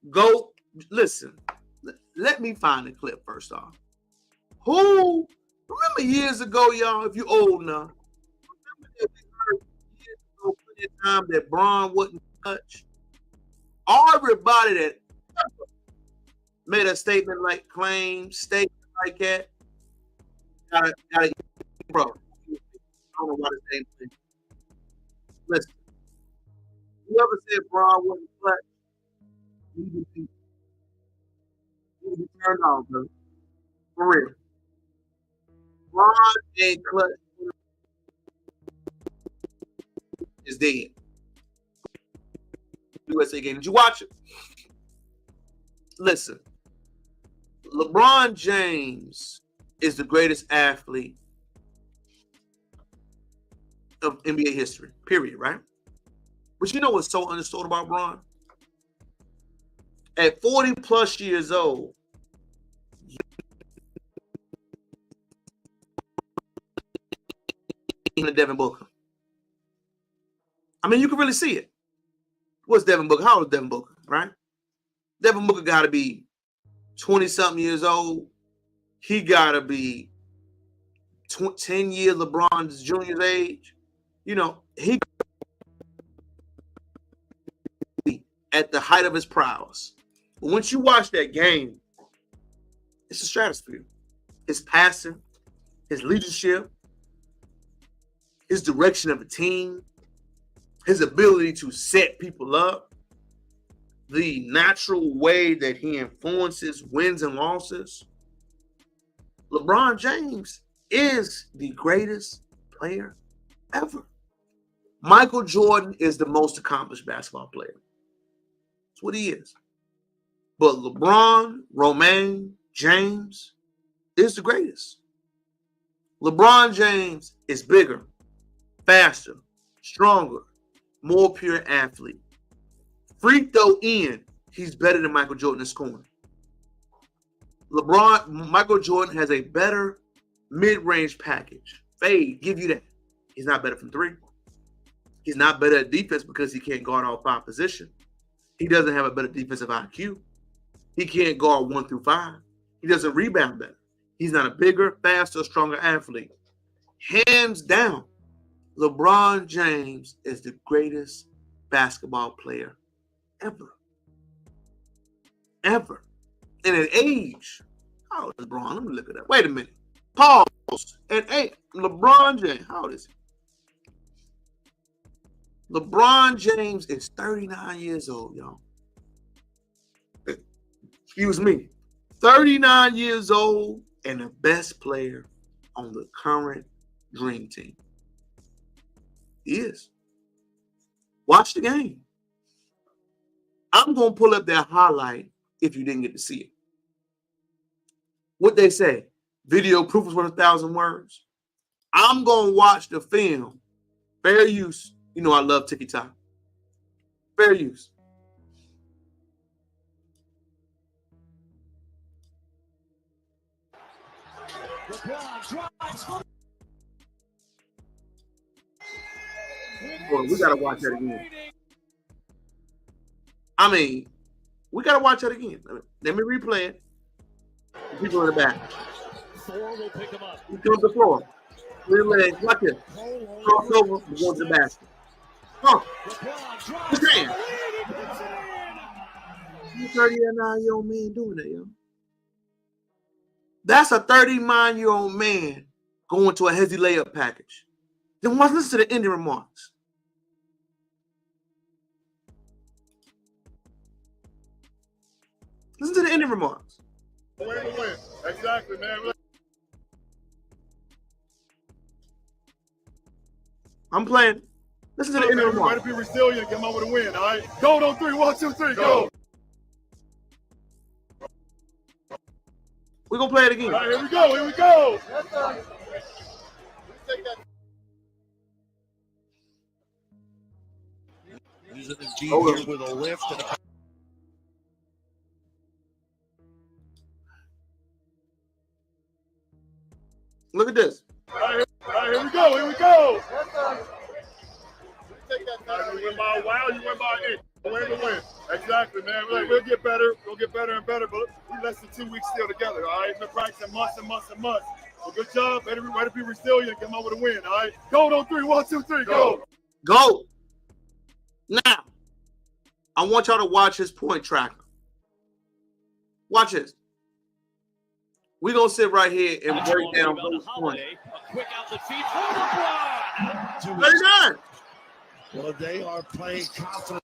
Go, listen, let me find the clip first off. Who, remember years ago, y'all, if you're old enough, remember that we heard years ago, plenty of time that Braun wouldn't touch? Everybody that made a statement like statement like that, gotta bro. I don't know why this name. Listen, Whoever said Bron wasn't clutch, he would be turned on, bro. For real. Bron ain't clutch. Is dead. USA game. Did you watch it? Listen, LeBron James is the greatest athlete of NBA history, period, right? But you know what's so understood about Bron? At 40 plus years old, even Devin Booker. I mean, you can really see it. What's Devin Booker? How old is Devin Booker, right? Devin Booker got to be 20-something years old. He got to be 10 years LeBron's junior's age. You know, he at the height of his prowess. But once you watch that game, it's a stratosphere. His passing, his leadership, his direction of a team, his ability to set people up, the natural way that he influences wins and losses. LeBron James is the greatest player ever. Michael Jordan is the most accomplished basketball player. That's what he is. But LeBron, Romain, James is the greatest. LeBron James is bigger, faster, stronger, more pure athlete. Free throw in, he's better than Michael Jordan in scoring. Michael Jordan has a better mid-range package. Fade, give you that. He's not better from three. He's not better at defense because he can't guard all five positions. He doesn't have a better defensive IQ. He can't guard 1 through 5. He doesn't rebound better. He's not a bigger, faster, stronger athlete. Hands down, LeBron James is the greatest basketball player ever. Ever. And at age, how old is LeBron? Let me look it up. Wait a minute. Pause. At age, LeBron James, how old is he? LeBron James is 39 years old, y'all. Excuse me. 39 years old and the best player on the current Dream Team. He is. Watch the game. I'm going to pull up that highlight if you didn't get to see it. What they say, video proof is worth 1,000 words. I'm going to watch the film. Fair use. You know I love TikTok. Fair use. Boy, we gotta watch that again. I mean, we gotta watch that again. Let me replay it. The people in the back. Thor will pick him up. He comes to the floor. Clear legs. Watch it. Cross over. Goes to the basket. Oh, what's that? 39-year-old man doing that, yo. That's a 39-year-old man going to a hezzy layup package. Then listen to the ending remarks. Listen to the ending remarks. Win. Exactly, man. I'm playing. Listen to the ending remarks. Try to be resilient, come out with a win, all right? Go on 3, 1, 2, 3, go. We're going to play it again. All right, here we go. Using the G here with a lift and a... Look at this. All right, here we go. Take that time. You win by a while, you win by an inch. Win. Exactly, man. We'll get better. We'll get better and better, but we're less than 2 weeks still together, all right? We've been practicing months and months. Well, good job. Better be resilient, come out with a win, all right? Go on 3, 1, 2, 3, go. Go. Now, I want y'all to watch his point tracker. Watch this. We're going to sit right here and break down those points. Quick outlet feed for LeBron. 39. Well, they are playing confident.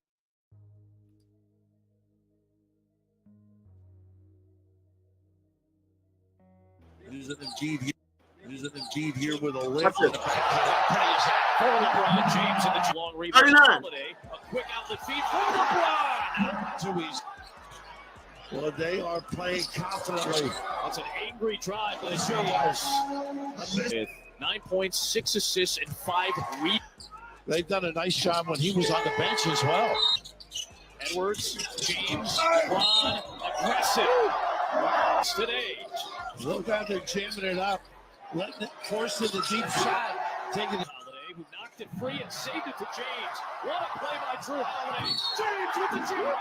Use it indeed here with a lift That's and a back for LeBron James in the long rebound. 39. Holiday, a quick outlet feed for LeBron. Too easy. Well, they are playing confidently. That's an angry drive by the Steelers. With 9 points, 6 assists, and 5 rebounds. They've done a nice job when he was on the bench as well. Edwards, James, LeBron, aggressive. Today. Look how they're jamming it up. Letting it force the deep shot. Taking it. Holiday, who knocked it free and saved it to James. What a play by Drew Holiday. James with the jam.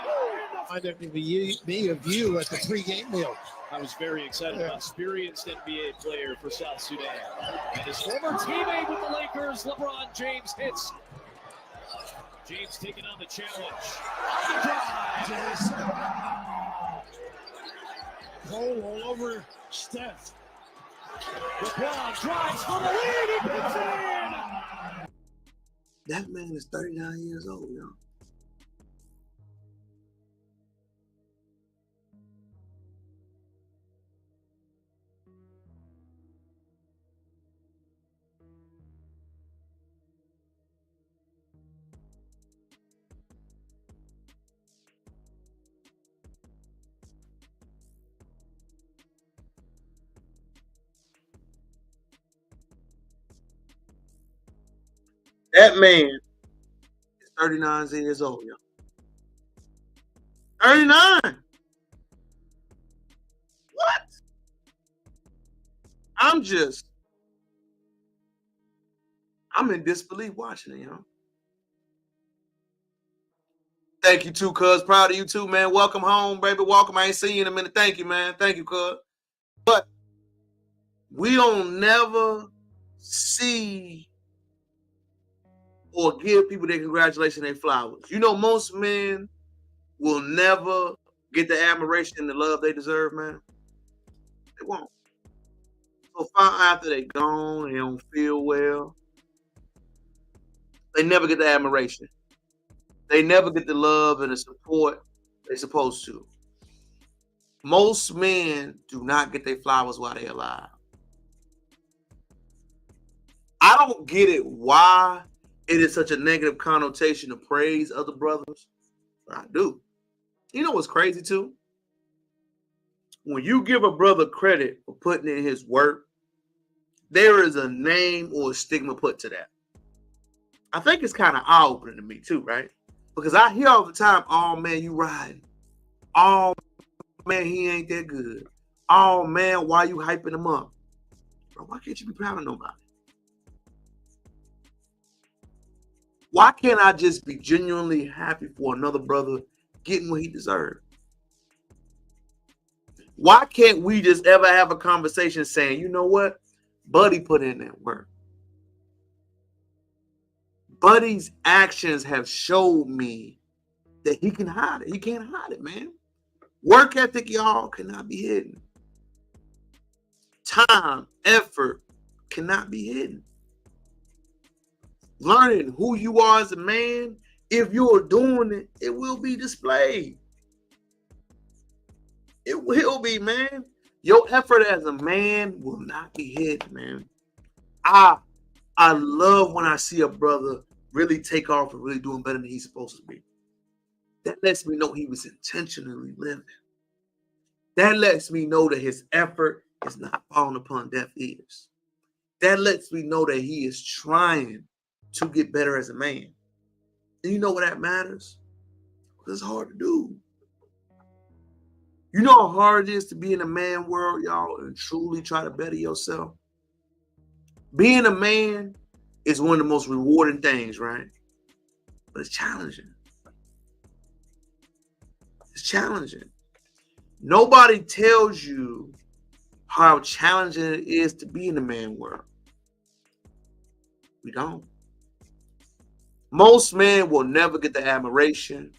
Find it to be of you at the pregame meal. I was very excited about experienced NBA player for South Sudan. And his former teammate with the Lakers, LeBron James, hits. James taking on the challenge. Cole all over Steph. LeBron drives for the lead. He puts it in. That man is 39 years old, y'all. That man is 39 years old, y'all. 39. What? I'm in disbelief watching it, y'all. Thank you too, cuz. Proud of you too, man. Welcome home, baby. Welcome. I ain't seen you in a minute. Thank you, man. Thank you, cuz. But we don't never see or give people their congratulations, their flowers. You know, most men will never get the admiration and the love they deserve, man. They won't. So far after they gone, they don't feel well. They never get the admiration. They never get the love and the support they're supposed to. Most men do not get their flowers while they're alive. I don't get it why it is such a negative connotation to praise other brothers, but I do. You know what's crazy too? When you give a brother credit for putting in his work, there is a name or a stigma put to that. I think it's kind of eye-opening to me too, right? Because I hear all the time, oh man, you riding. Oh man, he ain't that good. Oh man, why you hyping him up? Bro, why can't you be proud of nobody? Why can't I just be genuinely happy for another brother getting what he deserved? Why can't we just ever have a conversation saying, you know what? Buddy put in that work. Buddy's actions have showed me that he can hide it. He can't hide it, man. Work ethic, y'all, cannot be hidden. Time, effort cannot be hidden. Learning who you are as a man, if you're doing it, it will be displayed. It will be, man. Your effort as a man will not be hidden, man. I love when I see a brother really take off and really doing better than he's supposed to be. That lets me know he was intentionally living. That lets me know that his effort is not falling upon deaf ears. That lets me know that he is trying to get better as a man. And you know what that matters? Because it's hard to do. You know how hard it is to be in a man world, y'all, and truly try to better yourself? Being a man is one of the most rewarding things, right? But it's challenging. It's challenging. Nobody tells you how challenging it is to be in the man world. We don't. Most men will never get the admiration.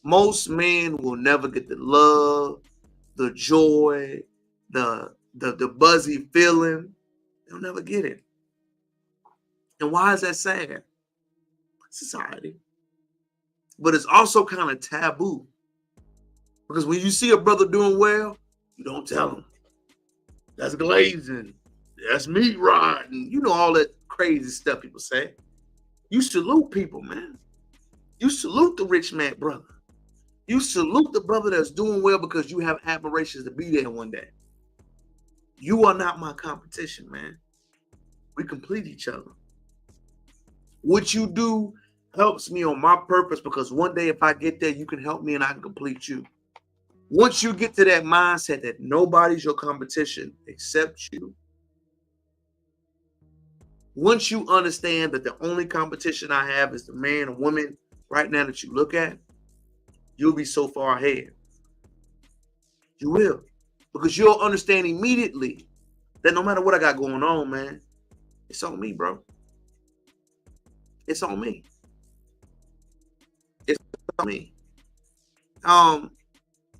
Most men will never get the love, the joy, the buzzy feeling. They'll never get it. And why is that sad? Society. But it's also kind of taboo. Because when you see a brother doing well, you don't tell him. That's glazing. That's meat rotting. You know all that crazy stuff people say. You salute people, man. You salute the rich man brother. You salute the brother that's doing well because you have aspirations to be there one day. You are not my competition, man. We complete each other. What you do helps me on my purpose because one day if I get there, you can help me and I can complete you. Once you get to that mindset that nobody's your competition except you, once you understand that the only competition I have is the man or woman right now that you look at, you'll be so far ahead. You will. Because you'll understand immediately that no matter what I got going on, man, it's on me, bro. It's on me. It's on me.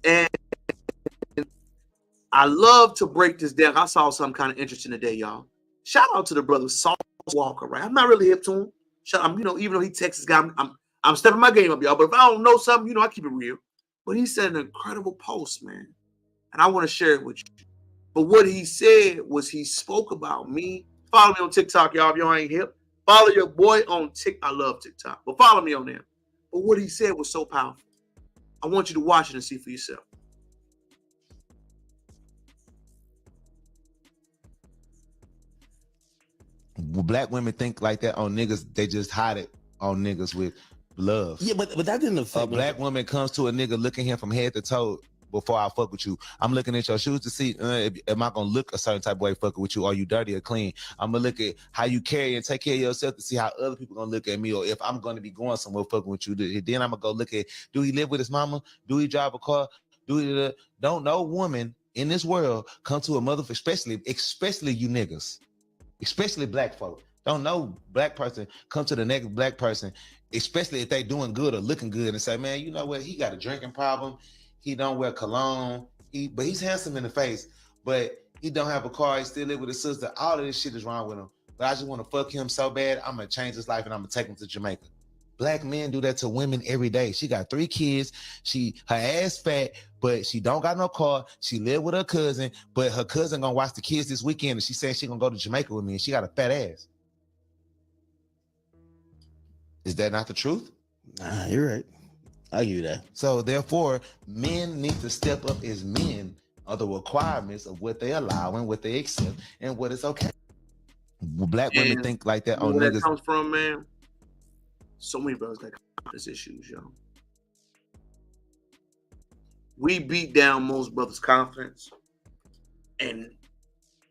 And I love to break this down. I saw something kind of interesting today, y'all. Shout out to the brother Sauce Walker, right? I'm not really hip to him. You know, even though he Texas guy, I'm stepping my game up, y'all. But if I don't know something, you know, I keep it real. But he said an incredible post, man. And I want to share it with you. But what he said was he spoke about me. Follow me on TikTok, y'all, if y'all ain't hip. Follow your boy on TikTok. I love TikTok. But follow me on there. But what he said was so powerful. I want you to watch it and see for yourself. Black women think like that on niggas. They just hide it on niggas with love. Yeah, but that didn't affect a black woman comes to a nigga looking him from head to toe. Before I fuck with you, I'm looking at your shoes to see am I gonna look a certain type of way fucking with you? Are you dirty or clean? I'm gonna look at how you carry and take care of yourself to see how other people gonna look at me, or if I'm gonna be going somewhere fucking with you. Then I'm gonna go look at, do he live with his mama? Do he drive a car? Do he don't no woman in this world come to a motherfucker, especially you niggas, especially black folk. Don't know black person come to the next black person, especially if they doing good or looking good, and say, man, you know what? He got a drinking problem. He don't wear cologne. But he's handsome in the face. But he don't have a car. He still live with his sister. All of this shit is wrong with him. But I just want to fuck him so bad. I'm gonna change his life and I'm gonna take him to Jamaica. Black men do that to women every day. She got 3 kids. Her ass fat, but she don't got no car. She live with her cousin, but her cousin gonna watch the kids this weekend, and she said she gonna go to Jamaica with me, and she got a fat ass. Is that not the truth? Nah, you're right. I give you that. So therefore, men need to step up as men on the requirements of what they allow and what they accept and what is okay. Black women think like that on where niggas. That comes from, man. So many brothers got confidence issues, yo. We beat down most brothers' confidence, and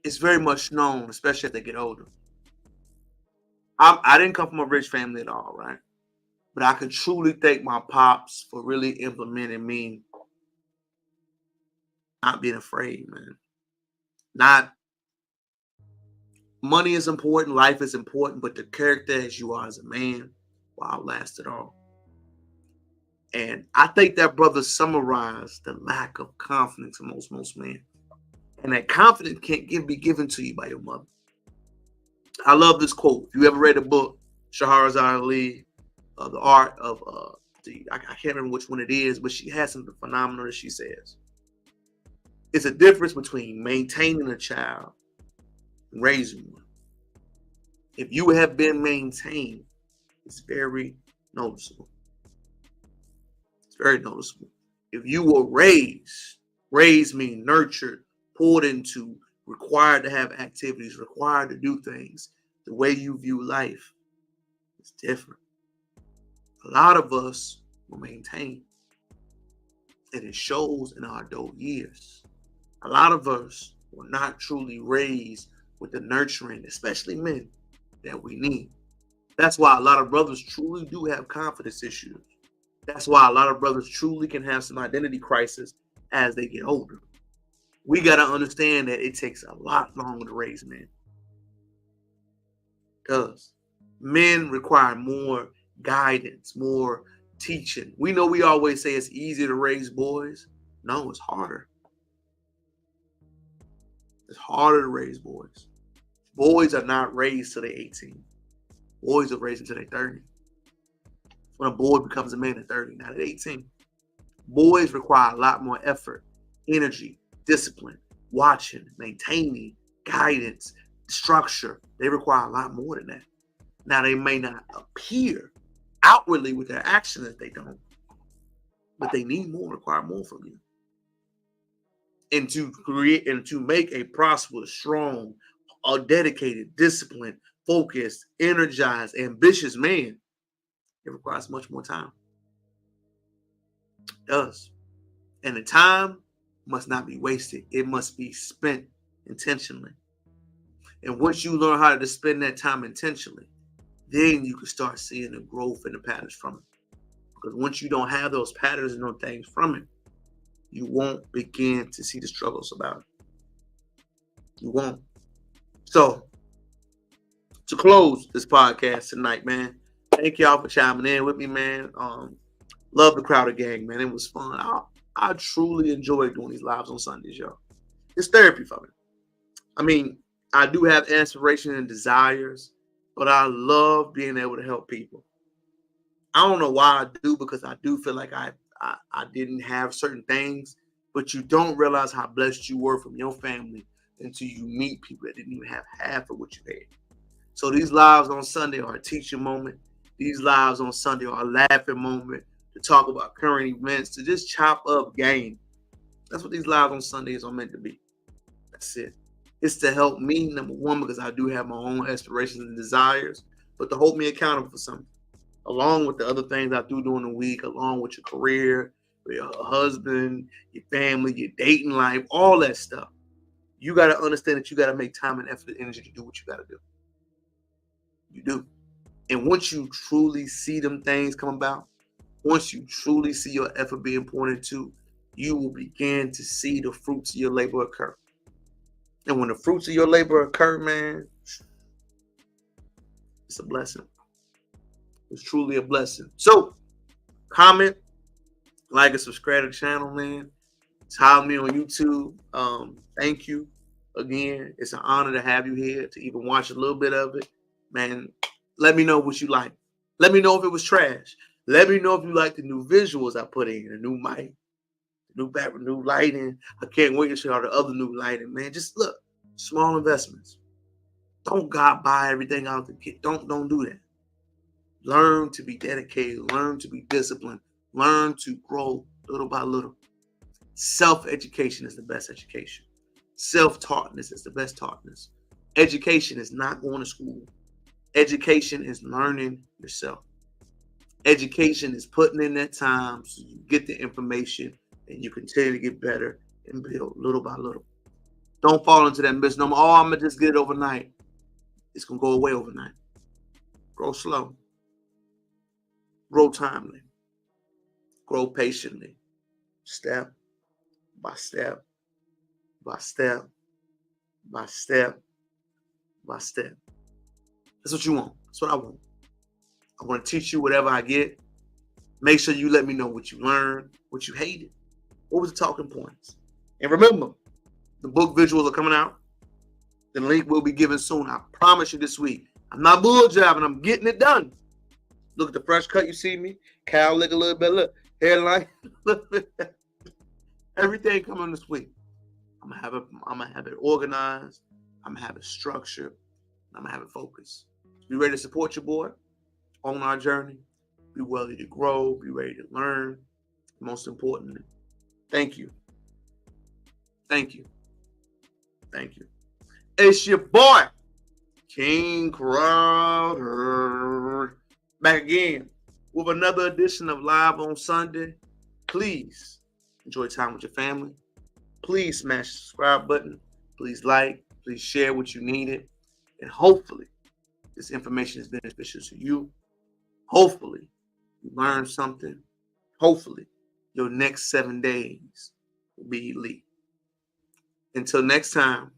it's very much known, especially as they get older. I didn't come from a rich family at all, right? But I can truly thank my pops for really implementing me not being afraid, man. Not money is important, life is important, but the character as you are as a man will outlast it all. And I think that brother summarized the lack of confidence in most men. And that confidence can't be given to you by your mother. I love this quote. If you ever read the book, Shahrazad Ali, The Art of, I can't remember which one it is, but she has something phenomenal that she says. It's a difference between maintaining a child and raising one. If you have been maintained, it's very noticeable. It's very noticeable. If you were raised means nurtured, poured into, required to have activities, required to do things, the way you view life is different. A lot of us were maintained, and it shows in our adult years. A lot of us were not truly raised with the nurturing, especially men, that we need. That's why a lot of brothers truly do have confidence issues. That's why a lot of brothers truly can have some identity crisis as they get older. We got to understand that it takes a lot longer to raise men. Because men require more guidance, more teaching. We know we always say it's easier to raise boys. No, it's harder. It's harder to raise boys. Boys are not raised till they're 18. Boys are raised until they're 30. When a boy becomes a man at 30, not at 18. Boys require a lot more effort, energy, discipline, watching, maintaining, guidance, structure. They require a lot more than that. Now, they may not appear outwardly with their actions that they don't, but they need more, require more from you. And to create and to make a prosperous, strong, a dedicated, disciplined, focused, energized, ambitious man, it requires much more time. It does. And the time must not be wasted. It must be spent intentionally. And once you learn how to spend that time intentionally, then you can start seeing the growth and the patterns from it. Because once you don't have those patterns and those things from it, you won't begin to see the struggles about it. You won't. So, to close this podcast tonight, man, thank y'all for chiming in with me, man. Love the Crowder Gang, man. It was fun. I truly enjoy doing these lives on Sundays, y'all. It's therapy for me. I mean, I do have inspiration and desires, but I love being able to help people. I don't know why I do, because I do feel like I didn't have certain things, but you don't realize how blessed you were from your family until you meet people that didn't even have half of what you had. So these lives on Sunday are a teaching moment. These lives on Sunday are a laughing moment, to talk about current events, to just chop up game. That's what these lives on Sundays are meant to be. That's it. It's to help me, number one, because I do have my own aspirations and desires, but to hold me accountable for something, along with the other things I do during the week, along with your career, your husband, your family, your dating life, all that stuff. You got to understand that you got to make time and effort and energy to do what you got to do. You do. And once you truly see them things come about, once you truly see your effort being poured into, you will begin to see the fruits of your labor occur. And when the fruits of your labor occur, man, it's a blessing. It's truly a blessing. So, comment, like, and subscribe to the channel, man. Tag me on YouTube. Thank you again. It's an honor to have you here, to even watch a little bit of it. Man, let me know what you like. Let me know if it was trash. Let me know if you like the new visuals I put in, the new mic, new background, new lighting. I can't wait to show you all the other new lighting, man. Just look, small investments. Don't buy everything out the kit. Don't do that. Learn to be dedicated. Learn to be disciplined. Learn to grow little by little. Self-education is the best education. Self-taughtness is the best taughtness. Education is not going to school. Education is learning yourself. Education is putting in that time so you get the information and you continue to get better and build little by little. Don't fall into that misnomer. Oh, I'm going to just get it overnight. It's going to go away overnight. Grow slow. Grow timely. Grow patiently. Step by step by step by step by step. That's what you want. That's what I want. I want to teach you whatever I get. Make sure you let me know what you learned, what you hated. What was the talking points? And remember, the book visuals are coming out. The link will be given soon. I promise you this week. I'm not bull jobbing. I'm getting it done. Look at the fresh cut you see me. Cow lick a little bit. Look. Hairline. Everything coming this week. I'm gonna have it organized. I'm gonna have it structured. I'm gonna have it focused. Be ready to support your boy on our journey. Be ready to grow. Be ready to learn. Most importantly, thank you. Thank you. Thank you. It's your boy, King Crowder, back again with another edition of Live on Sunday. Please enjoy time with your family. Please smash the subscribe button. Please like. Please share what you needed. And hopefully, this information is beneficial to you. Hopefully, you learned something. Hopefully, your next 7 days will be elite. Until next time,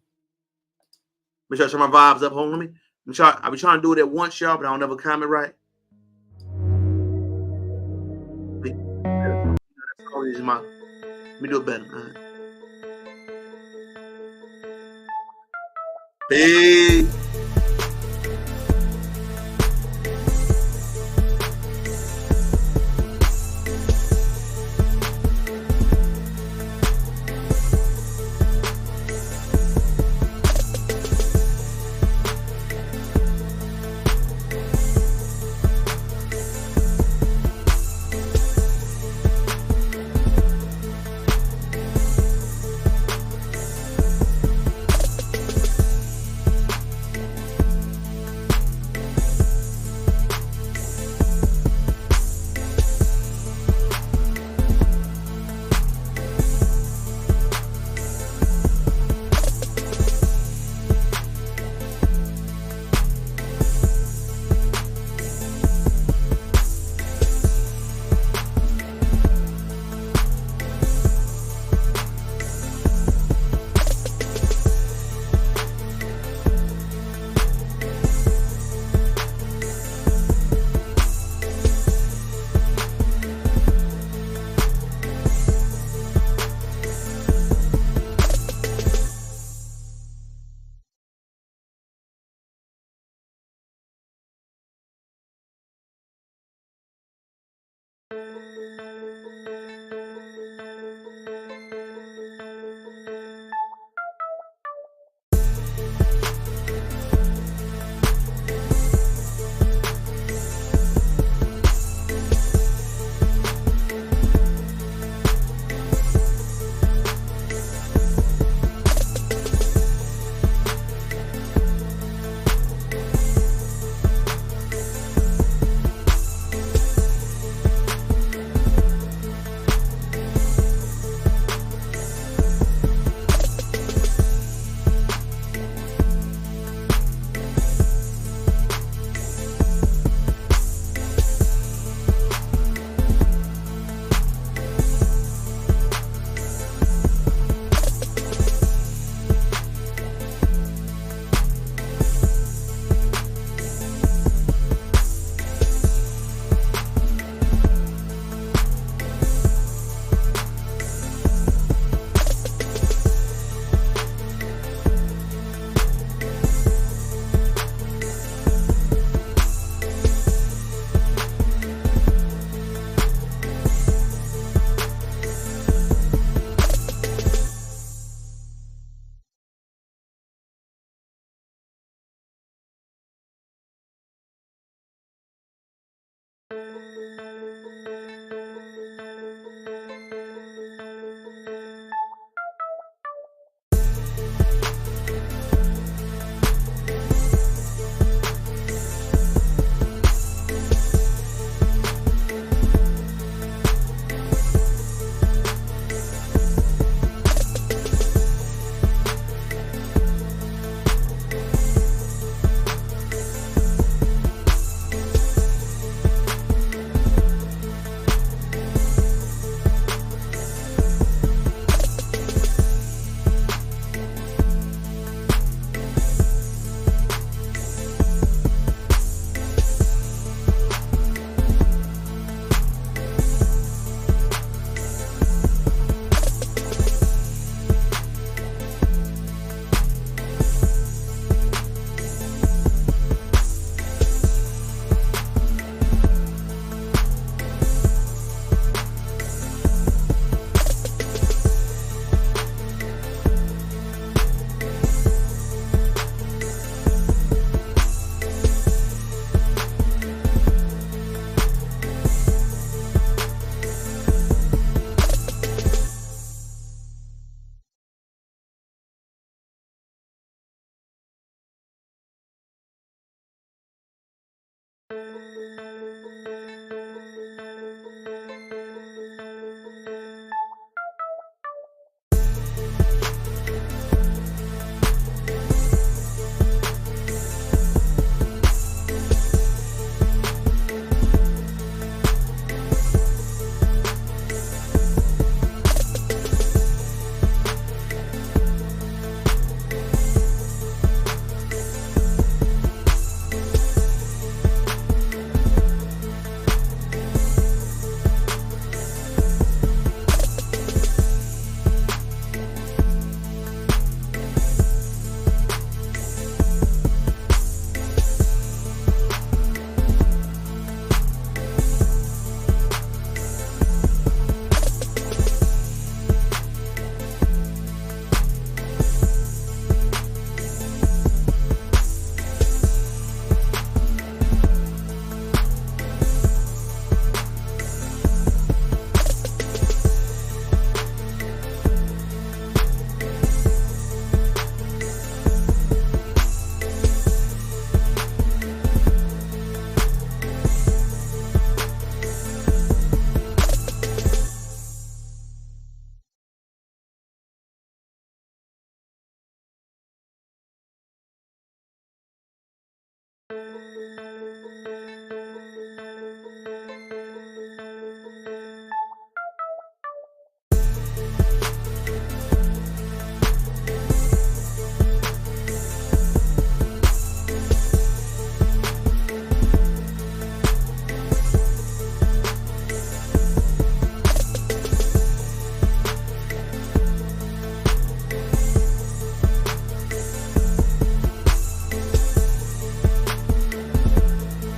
make sure I turn my vibes up. Hold on, let me. I'll be trying to do it at once, y'all, but I don't ever comment right. Let me do it better. All right. Peace.